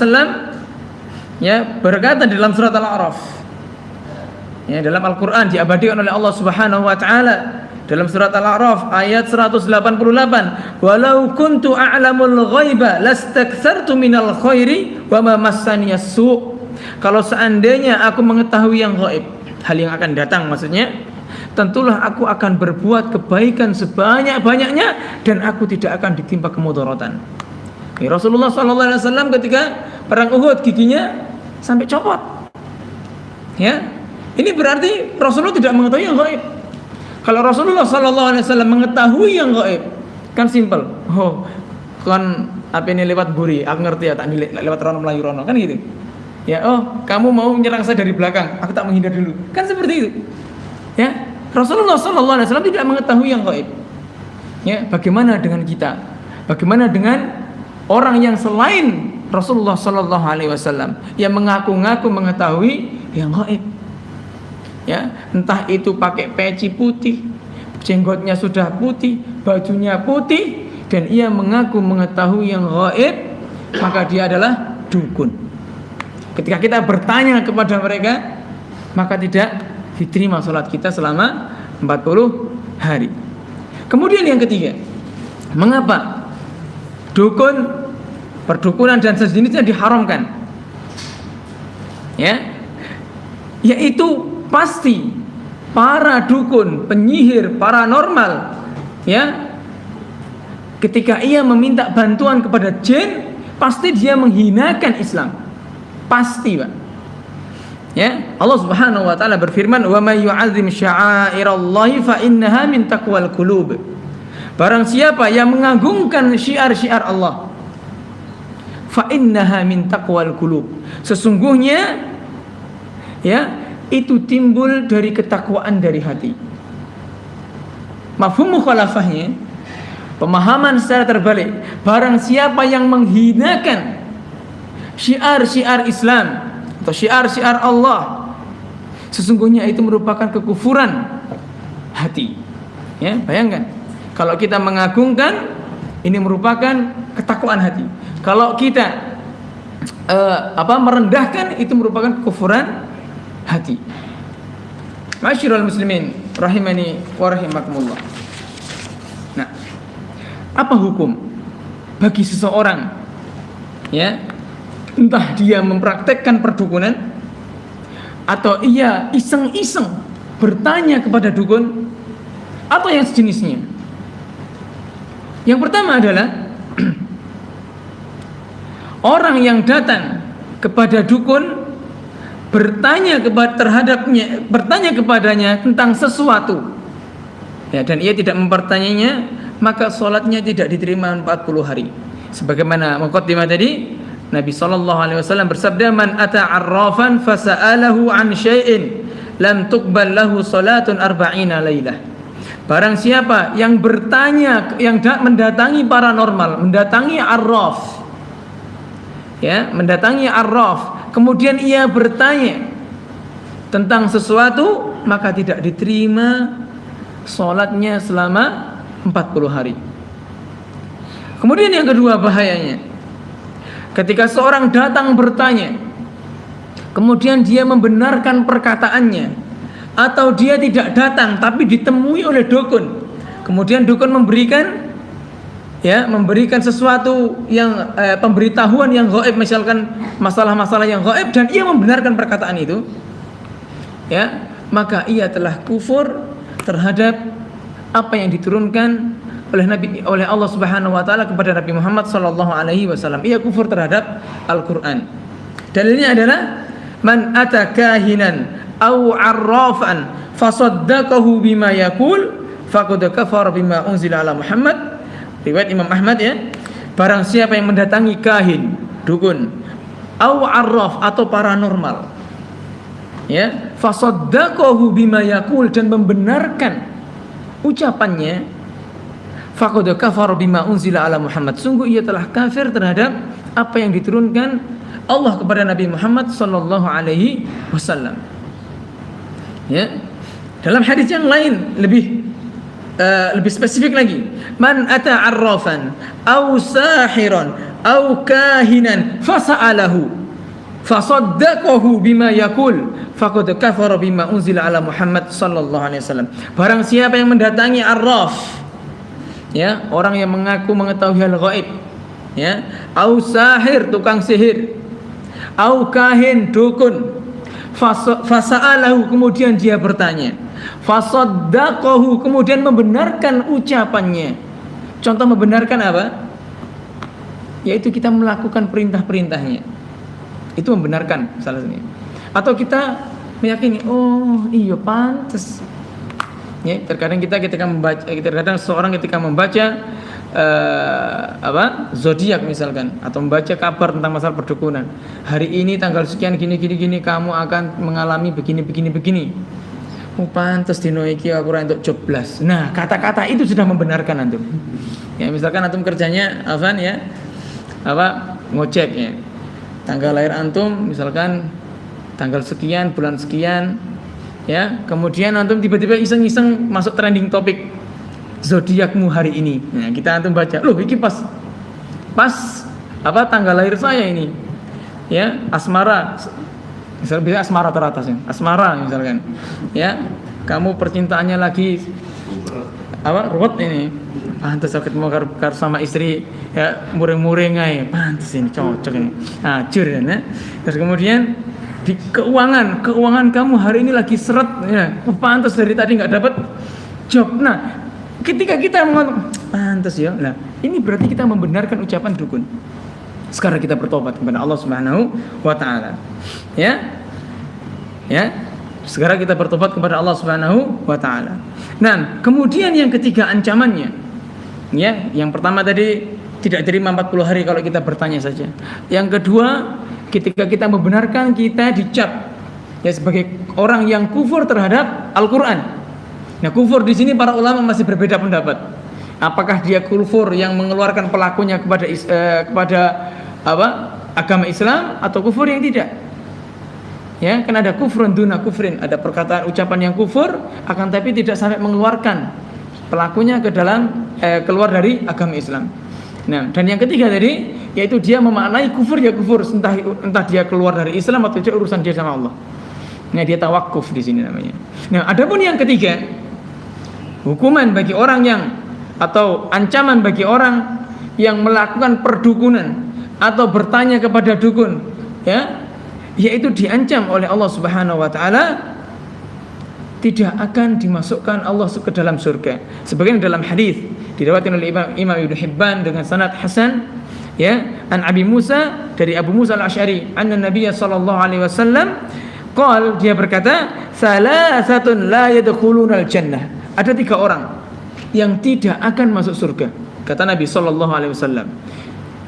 ya berkata dalam surat Al-A'raf, ya, dalam Al-Quran diabadikan oleh Allah Subhanahu Wa Taala dalam surat Al-A'raf ayat 188, walau kuntu a'lamul ghaiba lastakthartu minal khairi wa ma massaniyas su'. Kalau seandainya aku mengetahui yang gaib, hal yang akan datang maksudnya, tentulah aku akan berbuat kebaikan sebanyak-banyaknya dan aku tidak akan ditimpa kemudaratan. Ya, Rasulullah SAW ketika perang Uhud giginya sampai copot. Ya, ini berarti Rasulullah tidak mengetahui yang gaib. Kalau Rasulullah SAW mengetahui yang gaib, kan simpel. Oh, kan apa ini lewat buri, aku ngerti ya, tak lewat rono melayu rono, kan gitu. Ya, oh, kamu mau menyerang saya dari belakang, aku tak menghindar dulu. Kan seperti itu. Ya, Rasulullah SAW tidak mengetahui yang gaib. Ya, bagaimana dengan kita? Bagaimana dengan orang yang selain Rasulullah SAW yang mengaku-ngaku mengetahui yang gaib? Ya, entah itu pakai peci putih, jenggotnya sudah putih, bajunya putih, dan ia mengaku mengetahui yang gaib, maka dia adalah dukun. Ketika kita bertanya kepada mereka, maka tidak diterima sholat kita selama 40 hari. Kemudian yang ketiga, mengapa dukun, perdukunan dan sejenisnya diharamkan? Ya, yaitu pasti para dukun, penyihir, paranormal, ya, ketika ia meminta bantuan kepada jin, pasti dia menghinakan Islam. Pasti, Pak. Ya, Allah Subhanahu wa taala berfirman, "Wa may yu'azzim sya'airallahi fa innaha min taqwal qulub." Barang siapa yang mengagungkan syiar-syiar Allah, fa innaha min taqwal qulub. Sesungguhnya ya, itu timbul dari ketakwaan dari hati. Mafhum mukhalafahnya, pemahaman secara terbalik, barang siapa yang menghinakan syiar-syiar Islam atau syiar-syiar Allah, sesungguhnya itu merupakan kekufuran hati. Ya, bayangkan, kalau kita mengagungkan, ini merupakan ketakwaan hati. Kalau kita merendahkan, itu merupakan kekufuran hati. Ma'asyiral muslimin rahimani wa rahimakumullah. Nah, apa hukum bagi seseorang, ya, entah dia mempraktekkan perdukunan atau ia iseng-iseng bertanya kepada dukun atau yang sejenisnya? Yang pertama adalah orang yang datang kepada dukun bertanya kepadanya tentang sesuatu, ya, dan ia tidak mempertanyainya, maka sholatnya tidak diterima 40 hari. Sebagaimana muqaddimah tadi, Nabi SAW bersabda, "Man ata 'arrafan fasa'alahu 'an syai'in lam tuqbal lahu salatun 40 lailah." Barang siapa yang bertanya, yang mendatangi paranormal, mendatangi arraf, ya, mendatangi arraf, kemudian ia bertanya tentang sesuatu, maka tidak diterima sholatnya selama 40 hari. Kemudian yang kedua bahayanya, ketika seorang datang bertanya, kemudian dia membenarkan perkataannya, atau dia tidak datang tapi ditemui oleh dukun, kemudian dukun memberikan sesuatu yang pemberitahuan yang gaib, misalkan masalah-masalah yang gaib, dan ia membenarkan perkataan itu, ya, maka ia telah kufur terhadap apa yang diturunkan oleh Allah Subhanahu wa taala kepada Nabi Muhammad sallallahu alaihi wasallam. Ia kufur terhadap Al-Qur'an. Dalilnya adalah man ata kahinan aw arrafan fasaddaqahu bima yaqul faqad kafara bima unzila ala Muhammad. Riwayat Imam Ahmad, ya. Barang siapa yang mendatangi kahin, dukun, aw arraf atau paranormal, ya, fasaddaqahu bima yaqul, dan membenarkan ucapannya, faqad kafara bima unzila ala Muhammad, sungguh ia telah kafir terhadap apa yang diturunkan Allah kepada Nabi Muhammad sallallahu alaihi wasallam. Ya. Dalam hadis yang lain lebih spesifik lagi, man ata arrafan aw sahiran aw kahinan fasa'alahu fasaddaqahu bima yaqul faqad kafara bima unzila ala Muhammad sallallahu alaihi wasallam. Barang siapa yang mendatangi arraf, ya, orang yang mengaku mengetahui hal gaib, ya, au sahir, tukang sihir, au kahin, dukun, fasa'alahu, kemudian dia bertanya, fasaddaqahu, kemudian membenarkan ucapannya. Contoh membenarkan apa? Yaitu kita melakukan perintah-perintahnya. Itu membenarkan salah satunya. Atau kita meyakini, oh iya pantas. Ya, terkadang kita ketika membaca, terkadang seorang ketika membaca zodiak misalkan, atau membaca kabar tentang masalah perdukunan, hari ini tanggal sekian gini kamu akan mengalami begini. Oh pantas dino iki aku ora entuk joblas. Nah, kata-kata itu sudah membenarkan antum. Ya, misalkan antum kerjanya ngojek ya. Tanggal lahir antum misalkan tanggal sekian, bulan sekian, ya. Kemudian antum tiba-tiba iseng-iseng masuk trending topik zodiakmu hari ini. Nah, kita antum baca, loh iki pas tanggal lahir saya ini. Ya, asmara. Misalnya asmara teratas ya. Asmara misalkan. Ya, kamu percintaannya lagi ruwet ini. Pantas aku mau sama istri ya, muring-muring aja. Pantas ini cocok ini. Jur ya. Terus kemudian di keuangan kamu hari ini lagi seret ya. Pantas dari tadi nggak dapat job. Nah, ketika kita mengatakan pantas ya. Nah, ini berarti kita membenarkan ucapan dukun. Sekarang kita bertobat kepada Allah Subhanahu wa taala. Ya. Sekarang kita bertobat kepada Allah Subhanahu wa taala. Nah, kemudian yang ketiga ancamannya. Ya, yang pertama tadi tidak terima 40 hari kalau kita bertanya saja. Yang kedua, ketika kita membenarkan kita dicap ya sebagai orang yang kufur terhadap Al-Qur'an. Nah, kufur di sini para ulama masih berbeda pendapat. Apakah dia kufur yang mengeluarkan pelakunya kepada agama Islam atau kufur yang tidak? Ya, kan ada kufrun duna kufrin, ada perkataan ucapan yang kufur akan tapi tidak sampai mengeluarkan pelakunya ke dalam keluar dari agama Islam. Nah, dan yang ketiga tadi yaitu dia memaknai kufur ya kufur, entah dia keluar dari Islam atau itu urusan dia sama Allah. Nah, dia tawakuf di sini namanya. Nah, adapun yang ketiga, hukuman bagi orang yang atau ancaman bagi orang yang melakukan perdukunan atau bertanya kepada dukun, ya, yaitu diancam oleh Allah Subhanahu wa taala tidak akan dimasukkan Allah ke dalam surga. Sebagaimana dalam hadis diriwayatkan oleh Imam Ibnu Hibban dengan sanad hasan, ya, an Abi Musa, dari Abu Musa Al-Asy'ari, anna Nabiy sallallahu alaihi wasallam qala, dia berkata, salasatun la yadkhulunal jannah. Ada 3 orang yang tidak akan masuk surga, kata Nabi sallallahu alaihi wasallam.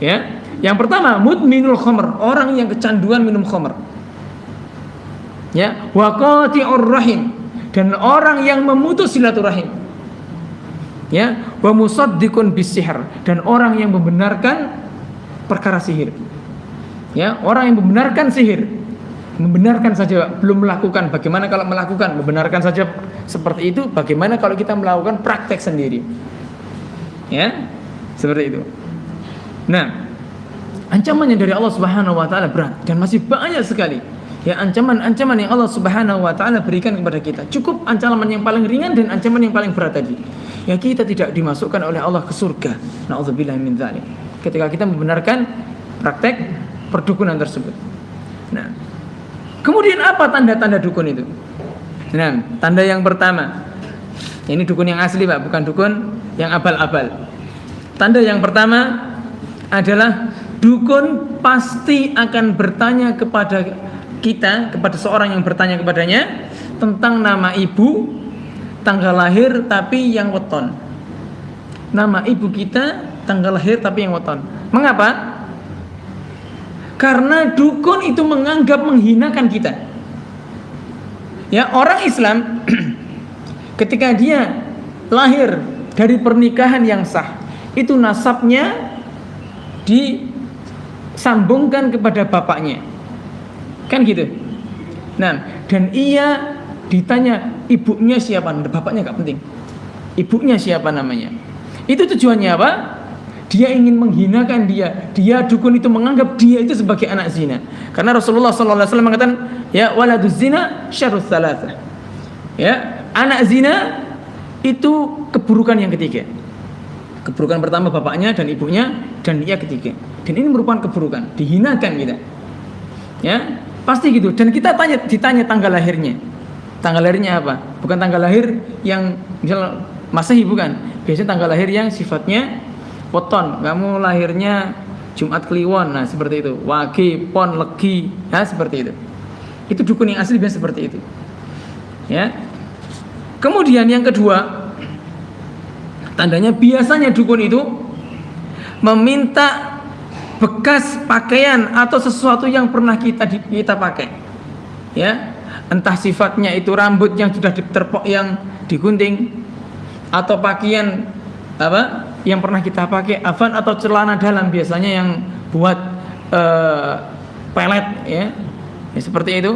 Ya, yang pertama mudminul khamr, orang yang kecanduan minum khamr. Ya, wa qati'ur rahim, dan orang yang memutus silaturahim. Ya, wa musaddiqun bisihr, dan orang yang membenarkan perkara sihir. Ya, orang yang membenarkan sihir. Membenarkan saja, belum melakukan. Bagaimana kalau melakukan? Membenarkan saja seperti itu. Bagaimana kalau kita melakukan praktek sendiri? Ya, seperti itu. Nah, ancamannya dari Allah Subhanahu wa taala berat dan masih banyak sekali. Ya, ancaman-ancaman yang Allah Subhanahu wa taala berikan kepada kita. Cukup ancaman yang paling ringan dan ancaman yang paling berat tadi. Ya, kita tidak dimasukkan oleh Allah ke surga. Nauzubillahi min dzalik. Ketika kita membenarkan praktek perdukunan tersebut. Nah, kemudian apa tanda-tanda dukun itu? Nah, tanda yang pertama. Ini dukun yang asli, Pak, bukan dukun yang abal-abal. Tanda yang pertama adalah dukun pasti akan bertanya kepada kita, kepada seorang yang bertanya kepadanya tentang nama ibu, tanggal lahir tapi yang weton. Nama ibu kita, tanggal lahir tapi yang weton. Mengapa? Karena dukun itu menganggap menghinakan kita. Ya, orang Islam ketika dia lahir dari pernikahan yang sah, itu nasabnya sambungkan kepada bapaknya. Kan gitu. Nah, dan ia ditanya ibunya siapa, bapaknya gak penting. Ibunya siapa namanya. Itu tujuannya apa? Dia ingin menghinakan dia. Dia dukun itu menganggap dia itu sebagai anak zina. Karena Rasulullah SAW mengatakan, ya waladuz zina syarrus tsalatsa. Ya, anak zina itu keburukan yang ketiga. Keburukan pertama bapaknya dan ibunya, dan ia ketiga. Dan ini merupakan keburukan, dihinakan kita. Ya, pasti gitu. Dan kita ditanya tanggal lahirnya. Tanggal lahirnya apa? Bukan tanggal lahir yang misal Masehi, bukan. Biasanya tanggal lahir yang sifatnya weton. Kamu lahirnya Jumat Kliwon, nah seperti itu. Wage, Pon, Legi, nah seperti itu. Itu dukun yang asli biasanya seperti itu. Ya. Kemudian yang kedua, tandanya biasanya dukun itu meminta bekas pakaian atau sesuatu yang pernah kita pakai. Ya. Entah sifatnya itu rambut yang sudah yang digunting, atau pakaian apa yang pernah kita pakai, afan, atau celana dalam biasanya yang buat pelet, ya seperti itu.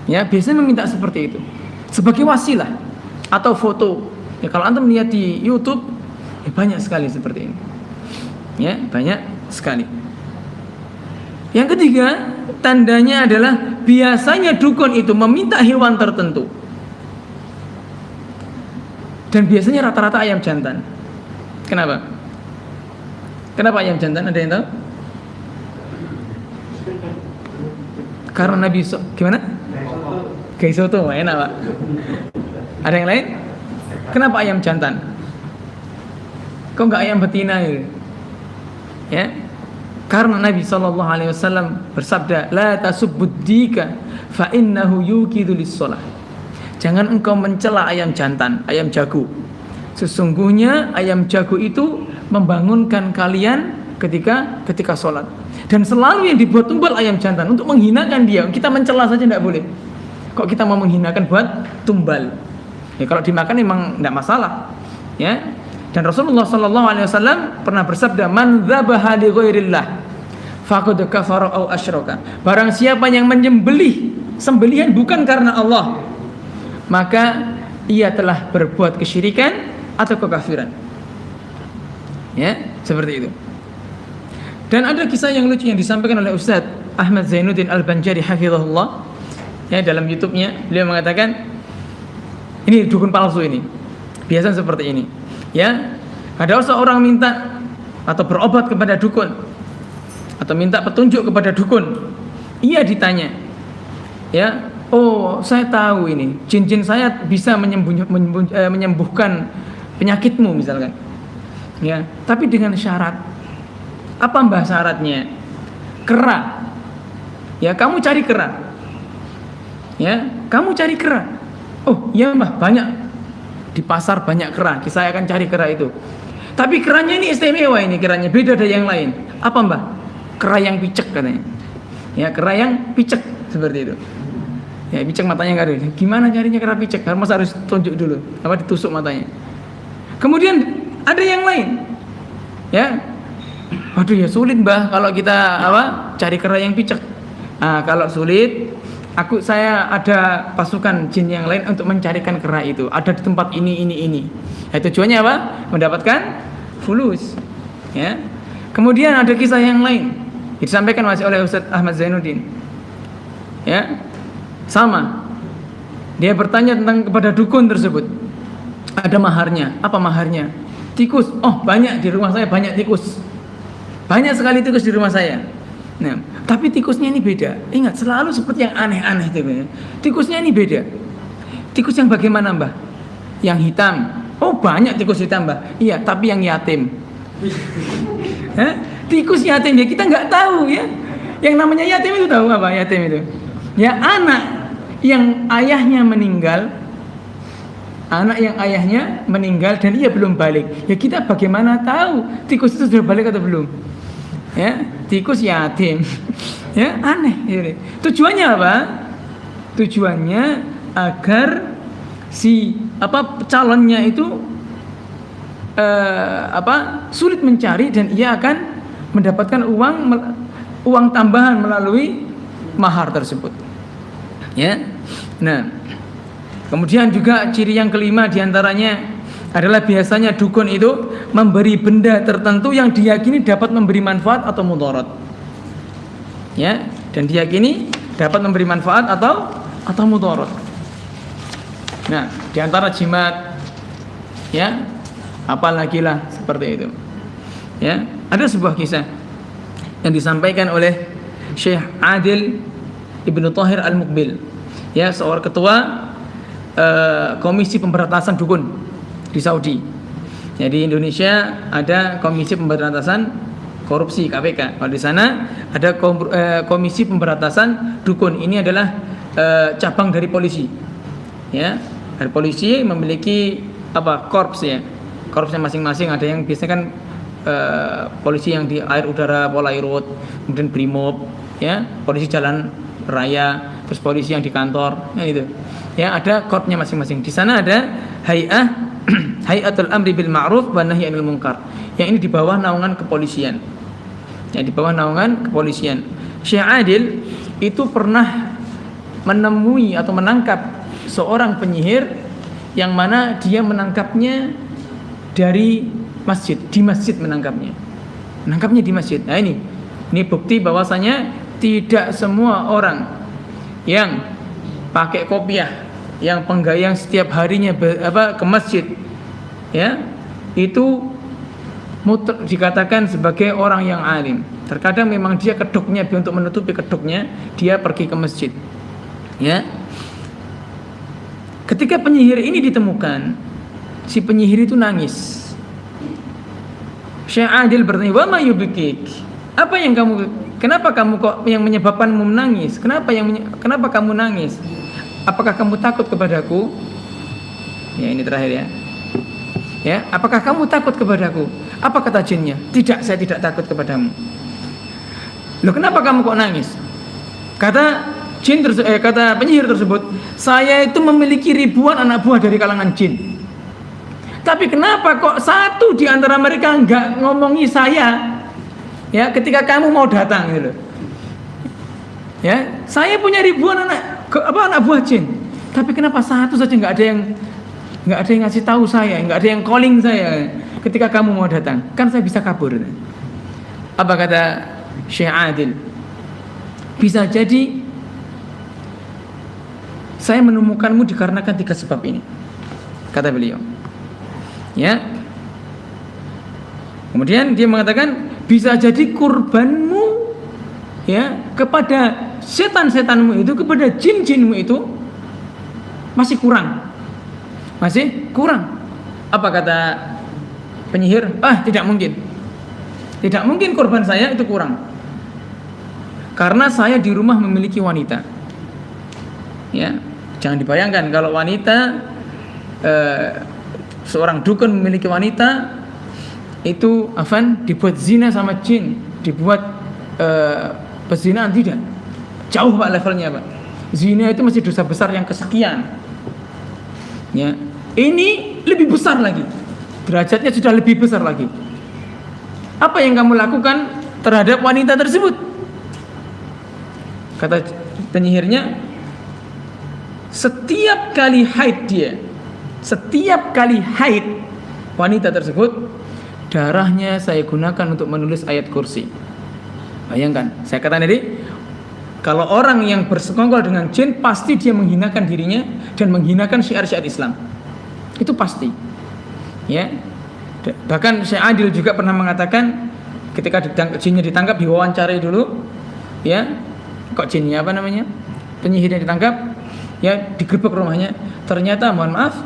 Ya, biasanya meminta seperti itu sebagai wasilah atau foto. Ya, kalau antum lihat di YouTube, ya banyak sekali seperti ini. Ya, banyak sekali. Yang ketiga, tandanya adalah biasanya dukun itu meminta hewan tertentu. Dan biasanya rata-rata ayam jantan. Kenapa? Kenapa ayam jantan? Ada yang tahu? Karena Nabi gimana? Kayak soto, enak Pak. Ada yang lain? Kenapa ayam jantan? Kok nggak ayam betina itu? Ya, karena Nabi SAW bersabda, la tasubbudika fa innahu yuqidu lis-shalah. Jangan engkau mencela ayam jantan, ayam jago. Sesungguhnya ayam jago itu membangunkan kalian ketika sholat. Dan selalu yang dibuat tumbal ayam jantan untuk menghinakan dia. Kita mencela saja tidak boleh. Kok kita mau menghinakan buat tumbal? Ya, kalau dimakan memang tidak masalah. Ya. Dan Rasulullah SAW pernah bersabda, man dzabaha li ghairillah faqad kafara aw asyraka. Barang siapa yang menyembelih sembelihan bukan karena Allah, maka ia telah berbuat kesyirikan atau kekafiran. Ya, seperti itu. Dan ada kisah yang lucu yang disampaikan oleh Ustaz Ahmad Zainuddin Al-Banjari hafizahullah. Ya, dalam YouTube-nya beliau mengatakan, ini dukun palsu ini. Biasa seperti ini. Ya, ada seorang minta atau berobat kepada dukun atau minta petunjuk kepada dukun. Ia ditanya, ya, oh saya tahu ini jin-jin saya bisa menyembuhkan penyakitmu misalkan, ya, tapi dengan syarat. Apa mbah syaratnya? Kera. Ya, kamu cari kera. Ya, kamu cari kera. Oh iya mbah, banyak di pasar banyak kera. Saya akan cari kera itu. Tapi keranya ini istimewa, ini keranya beda dari yang lain. Apa mbah? Kera yang picek katanya. Ya, kera yang picek seperti itu. Ya, picek matanya nggak ada. Gimana carinya kera picek? Harus tunjuk dulu. Apa ditusuk matanya? Kemudian ada yang lain. Ya, aduh ya sulit mbah kalau kita cari kera yang picek. Nah, kalau sulit, saya ada pasukan jin yang lain untuk mencarikan kera itu. Ada di tempat ini. Ya, tujuannya apa? Mendapatkan fulus. Ya. Kemudian ada kisah yang lain disampaikan masih oleh Ustaz Ahmad Zainuddin. Ya, sama. Dia bertanya kepada dukun tersebut. Ada maharnya. Apa maharnya? Tikus. Oh, banyak di rumah saya, banyak tikus. Banyak sekali tikus di rumah saya. Nah, tapi tikusnya ini beda. Ingat, selalu seperti yang aneh-aneh itu. Tikusnya ini beda. Tikus yang bagaimana, mbah? Yang hitam. Oh, banyak tikus hitam, mbah. Iya, tapi yang yatim. Tikus yatim ya, kita nggak tahu ya. Yang namanya yatim itu tahu apa yatim itu? Ya, anak yang ayahnya meninggal. Anak yang ayahnya meninggal dan ia belum balik. Ya, kita bagaimana tahu tikus itu sudah balik atau belum? Ya, tikus yatim. Ya, aneh ini. Tujuannya apa? Tujuannya agar si calonnya itu sulit mencari dan ia akan mendapatkan uang uang tambahan melalui mahar tersebut. Ya. Nah, kemudian juga ciri yang kelima diantaranya adalah biasanya dukun itu memberi benda tertentu yang diyakini dapat memberi manfaat atau mudarat. Ya, dan diyakini dapat memberi manfaat atau mudarat. Nah, diantara jimat, ya, apalagi lah seperti itu. Ya, ada sebuah kisah yang disampaikan oleh Syekh Adil Ibnu Thahir Al-Muqbil, ya, seorang ketua Komisi Pemberantasan Dukun di Saudi. Jadi Indonesia ada Komisi Pemberantasan Korupsi KPK. Kalau di sana ada Komisi Pemberantasan Dukun. Ini adalah cabang dari polisi. Ya, dari polisi memiliki korps ya. Korpsnya masing-masing, ada yang biasanya kan polisi yang di air udara Polairut, kemudian Brimob, ya, polisi jalan raya, terus polisi yang di kantor, ya itu. Ya, ada korpsnya masing-masing. Di sana ada Hayatul Amri bil Ma'ruf wa Nahyi 'anil Munkar. Yang ini di bawah naungan kepolisian. Ya, di bawah naungan kepolisian. Syekh Adil itu pernah menemui atau menangkap seorang penyihir yang mana dia menangkapnya dari masjid, di masjid menangkapnya di masjid. Nah, ini bukti bahwasanya tidak semua orang yang pakai kopiah, yang penggayang setiap harinya ke masjid, ya, itu dikatakan sebagai orang yang alim. Terkadang memang dia kedoknya, untuk menutupi kedoknya dia pergi ke masjid. Ya, ketika penyihir ini ditemukan, si penyihir itu nangis. Syekh Adil bertanya, "Wa ma yubkik?" Apa yang kenapa kamu kok yang menyebabkanmu menangis? Kenapa kamu nangis? Apakah kamu takut kepadaku? Ya, ini terakhir ya. Ya, apakah kamu takut kepadaku? Apa kata jinnya? Tidak, saya tidak takut kepadamu. Loh, kenapa kamu kok nangis? Kata penyihir tersebut, saya itu memiliki ribuan anak buah dari kalangan jin. Tapi kenapa kok satu di antara mereka enggak ngomongi saya? Ya, ketika kamu mau datang gitu loh. Ya, saya punya ribuan anak buah jin. Tapi kenapa satu saja enggak ada yang ngasih tahu saya, enggak ada yang calling saya ketika kamu mau datang? Kan saya bisa kabur. Apa kata Syekh Adil? Bisa jadi saya menemukanmu dikarenakan 3 sebab ini, kata beliau. Ya. Kemudian dia mengatakan bisa jadi kurbanmu, ya, kepada setan-setanmu itu, kepada jin-jinmu itu masih kurang. Apa kata penyihir? Tidak mungkin. Tidak mungkin kurban saya itu kurang. Karena saya di rumah memiliki wanita. Ya, jangan dibayangkan kalau wanita, seorang dukun memiliki wanita itu dibuat zina sama jin, dibuat perzinahan, tidak. Jauh Pak levelnya, Pak. Zina itu masih dosa besar yang kesekian. Ya, ini lebih besar lagi. Derajatnya sudah lebih besar lagi. Apa yang kamu lakukan terhadap wanita tersebut? Kata penyihirnya, setiap kali haid wanita tersebut, darahnya saya gunakan untuk menulis ayat kursi. Bayangkan, saya katakan tadi, kalau orang yang bersekongkol dengan jin, pasti dia menghinakan dirinya dan menghinakan syiar-syiar Islam. Itu pasti. Ya. Bahkan Syekh Adil juga pernah mengatakan ketika jinnya ditangkap, diwawancarai dulu, ya. Kok jinnya apa namanya? Penyihirnya ditangkap, ya, digerebek rumahnya. Ternyata mohon maaf,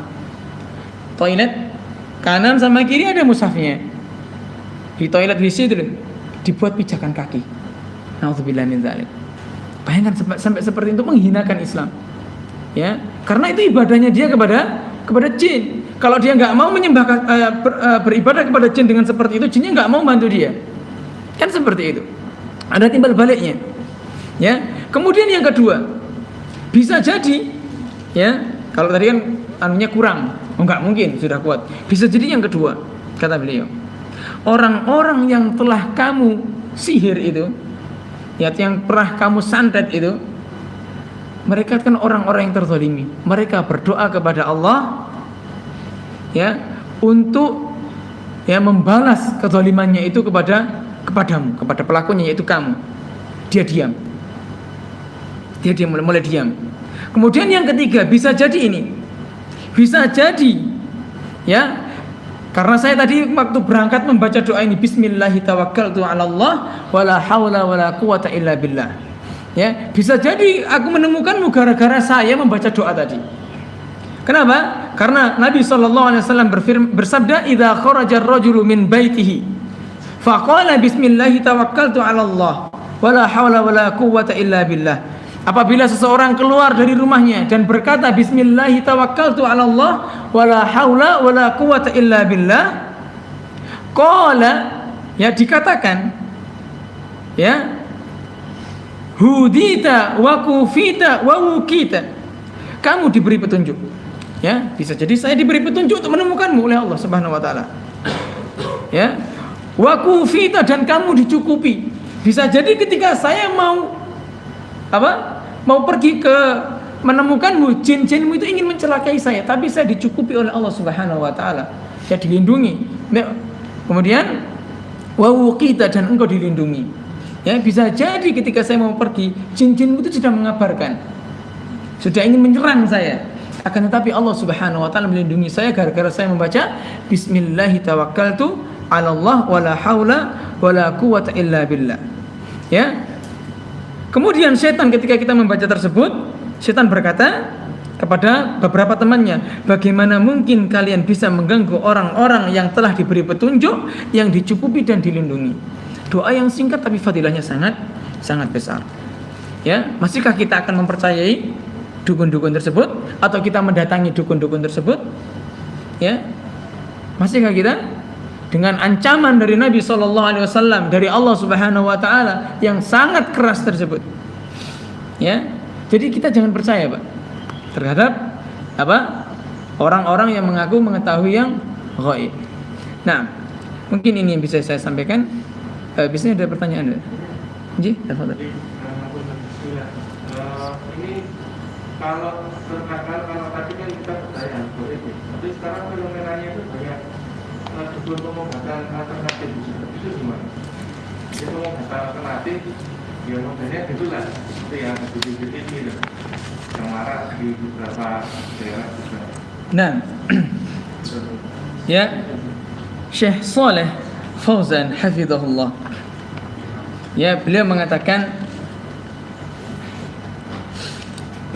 toilet kanan sama kiri ada mushafnya. Di toilet WC itu dibuat pijakan kaki. Nauzubillah min dzalik. Bayangkan sampai seperti itu, menghinakan Islam. Ya, karena itu ibadahnya dia kepada jin. Kalau dia nggak mau beribadah kepada jin dengan seperti itu, jinnya nggak mau bantu dia. Kan seperti itu. Ada timbal baliknya. Ya. Kemudian yang kedua, bisa jadi, ya, kalau tadi kan anunya kurang, nggak mungkin sudah kuat. Bisa jadi yang kedua, kata beliau, orang-orang yang telah kamu sihir itu, ya, yang pernah kamu santet itu, mereka kan orang-orang yang terzalimi. Mereka berdoa kepada Allah, ya, untuk ya membalas kezalimannya itu kepadamu, kepada pelakunya yaitu kamu. Dia diam, mulai diam. Kemudian yang ketiga, bisa jadi ini, bisa jadi, ya, karena saya tadi waktu berangkat membaca doa ini, Bismillahirrahmanirrahim, wala haula wala quwata illa billah. Ya, bisa jadi aku menemukanmu gara-gara saya membaca doa tadi. Kenapa? Karena Nabi SAW bersabda, idza kharaja ar-rajulu min baitihi faqala bismillahi tawakkaltu 'ala Allah wala haula wala quwwata illa billah. Apabila seseorang keluar dari rumahnya dan berkata bismillahi tawakkaltu 'ala Allah wala haula wala quwwata illa billah, qala, ya, dikatakan, ya, hudita wa kufita wa wukita, kamu diberi petunjuk. Ya, bisa jadi saya diberi petunjuk untuk menemukanmu oleh Allah Subhanahu wa taala. Ya. Wa kufita, dan kamu dicukupi. Bisa jadi ketika saya mau pergi ke menemukanmu, jin-jinmu itu ingin mencelakai saya, tapi saya dicukupi oleh Allah Subhanahu wa taala. Ya, dilindungi. Kemudian wa wukita, dan engkau dilindungi. Ya, bisa jadi ketika saya mau pergi, jin-jinmu itu sudah mengabarkan, sudah ingin menyerang saya. Akan tetapi Allah Subhanahu wa taala melindungi saya gara-gara saya membaca bismillahi tawakkaltu 'ala Allah wala haula wala quwwata illa billah. Ya. Kemudian setan ketika kita membaca tersebut, setan berkata kepada beberapa temannya, bagaimana mungkin kalian bisa mengganggu orang-orang yang telah diberi petunjuk, yang dicukupi dan dilindungi. Doa yang singkat tapi fadilahnya sangat besar. Ya, masihkah kita akan mempercayai dukun-dukun tersebut, atau kita mendatangi dukun-dukun tersebut? Ya, masihkah kita dengan ancaman dari Nabi SAW, dari Allah Subhanahu wa taala yang sangat keras tersebut? Ya, jadi kita jangan percaya, Pak, terhadap orang-orang yang mengaku mengetahui yang ghaib. Nah, mungkin ini yang bisa saya sampaikan. Biasanya ada pertanyaan, Ji, tafadhol. Kalau tadi kan kita percaya boleh, tapi sekarang fenomenanya itu banyak dukun pengobatan alternatif, itu gimana? Jadi pengobatan alternatif, ya modelnya gitulah, seperti yang di TV yang marak di beberapa daerah juga. Nah, ya, Syekh Saleh Fauzan hafizahullah, ya, beliau mengatakan,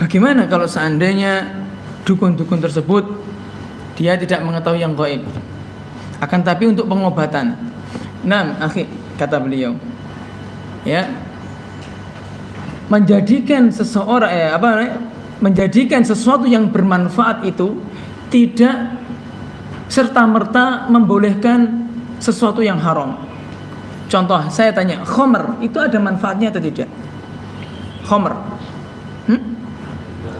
bagaimana kalau seandainya dukun-dukun tersebut dia tidak mengetahui yang gaib, akan tapi untuk pengobatan. Nah, akhi, kata beliau, ya, menjadikan seseorang menjadikan sesuatu yang bermanfaat itu tidak serta-merta membolehkan sesuatu yang haram. Contoh, saya tanya, khamr itu ada manfaatnya atau tidak? Khamr,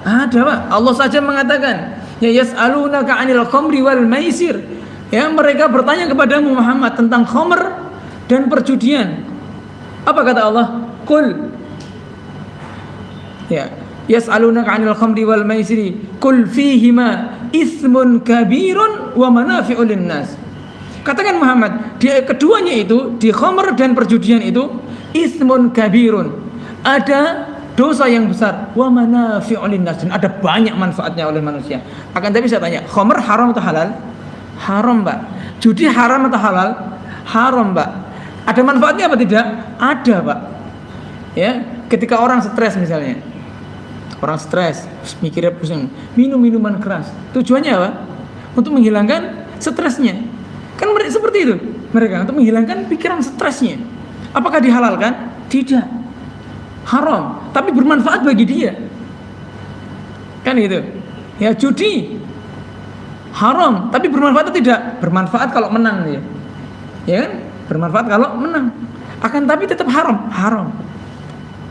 ada, Pak. Allah saja mengatakan, ya, yas'alunaka 'anil khamri wal maisir. Ya, mereka bertanya kepadamu Muhammad tentang khamr dan perjudian. Apa kata Allah? Qul, ya, yas'alunaka 'anil khamri wal maisiri qul fihima ismun kabirun wa manafi'u linnas. Katakan Muhammad, di keduanya itu, di khamr dan perjudian itu, ismun kabirun, ada dosa yang besar, wa manafi'u linnas, dan ada banyak manfaatnya oleh manusia. Akan tapi saya tanya, khamr haram atau halal? Haram, Pak. Judi haram atau halal? Haram, Pak. Ada manfaatnya apa tidak? Ada, Pak. Ya, ketika orang stres misalnya, orang stres, mikirnya pusing, minum minuman keras. Tujuannya apa? Untuk menghilangkan stresnya. Kan seperti itu mereka, untuk menghilangkan pikiran stresnya. Apakah dihalalkan? Tidak. Haram, tapi bermanfaat bagi dia. Kan gitu. Ya, judi haram, tapi bermanfaat atau tidak? Bermanfaat kalau menang dia. Ya kan? Bermanfaat kalau menang. Akan tapi tetap haram.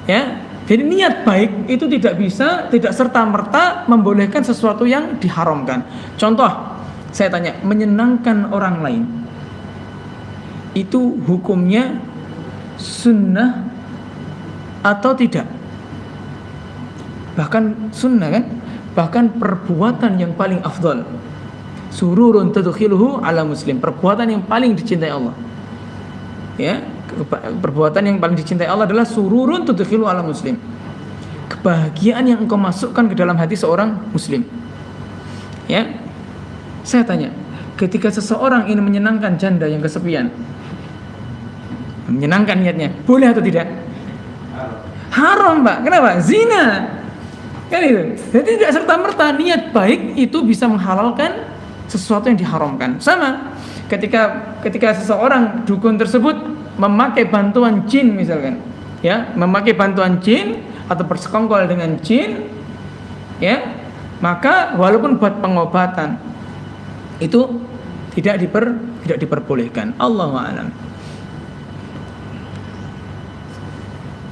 Ya. Jadi niat baik itu tidak serta-merta membolehkan sesuatu yang diharamkan. Contoh, saya tanya, menyenangkan orang lain itu hukumnya sunnah atau tidak. Bahkan sunnah kan, bahkan perbuatan yang paling afdal, sururun tudkhiluhu ala muslim, perbuatan yang paling dicintai Allah. Ya, perbuatan yang paling dicintai Allah adalah sururun tudkhiluhu ala muslim, kebahagiaan yang engkau masukkan ke dalam hati seorang muslim. Ya, saya tanya, ketika seseorang ingin menyenangkan janda yang kesepian, menyenangkan niatnya, boleh atau tidak? Haram, Pak. Kenapa? Zina. Kan itu. Jadi tidak serta-merta niat baik itu bisa menghalalkan sesuatu yang diharamkan. Sama ketika seseorang dukun tersebut memakai bantuan jin misalkan, ya, memakai bantuan jin atau bersekongkol dengan jin, ya, maka walaupun buat pengobatan itu tidak diperbolehkan. Allahu a'lam.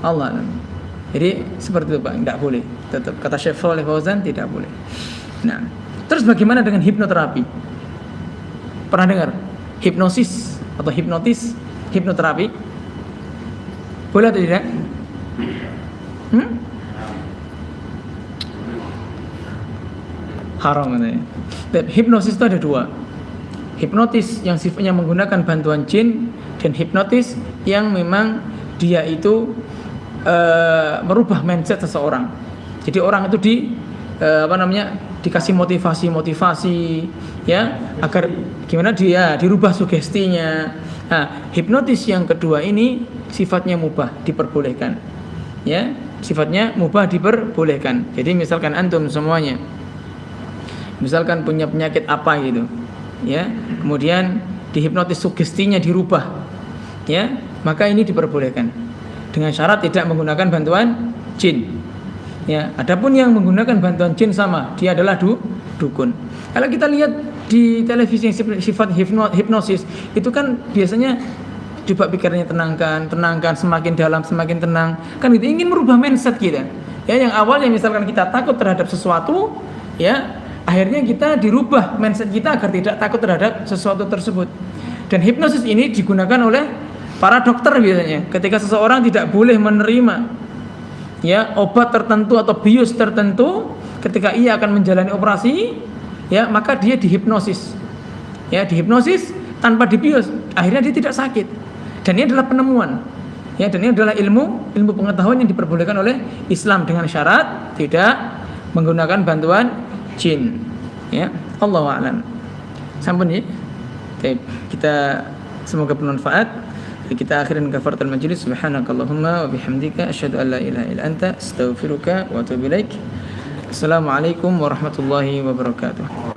Allah a'lam. Jadi seperti itu, Pak, tidak boleh. Tetap kata Syekh Shalih Fauzan tidak boleh. Nah, terus bagaimana dengan hipnoterapi? Pernah dengar hipnosis atau hipnoterapi? Boleh atau tidak? Haram katanya. Hipnosis itu ada dua. Hipnotis yang sifatnya menggunakan bantuan jin, dan hipnotis yang memang dia itu merubah mindset seseorang. Jadi orang itu dikasih motivasi ya, agar gimana dia dirubah sugestinya. Nah, hipnotis yang kedua ini sifatnya mubah, diperbolehkan. Ya, sifatnya mubah, diperbolehkan. Jadi misalkan antum semuanya misalkan punya penyakit apa gitu, ya, kemudian dihipnotis sugestinya dirubah, ya, maka ini diperbolehkan dengan syarat tidak menggunakan bantuan jin. Ya, adapun yang menggunakan bantuan jin sama, dia adalah dukun. Kalau kita lihat di televisi yang sifat hipnosis, itu kan biasanya coba pikirannya tenangkan, semakin dalam semakin tenang. Kan itu ingin merubah mindset kita. Ya, yang awalnya misalkan kita takut terhadap sesuatu, ya, akhirnya kita dirubah mindset kita agar tidak takut terhadap sesuatu tersebut. Dan hipnosis ini digunakan oleh para dokter biasanya ketika seseorang tidak boleh menerima, ya, obat tertentu atau bius tertentu, ketika ia akan menjalani operasi, ya, maka dia dihipnosis. Ya, dihipnosis tanpa dibius, akhirnya dia tidak sakit. Dan ini adalah penemuan. Ya, dan ini adalah ilmu pengetahuan yang diperbolehkan oleh Islam dengan syarat tidak menggunakan bantuan jin. Ya, Allahu a'lam. Sampun ya. Kita semoga bermanfaat. Kita akhirin kafaratul majlis. Subhanakallahumma wa bihamdika asyhadu an la ilaha illa anta astaghfiruka wa atubu ilaik. Assalamualaikum warahmatullahi wabarakatuh.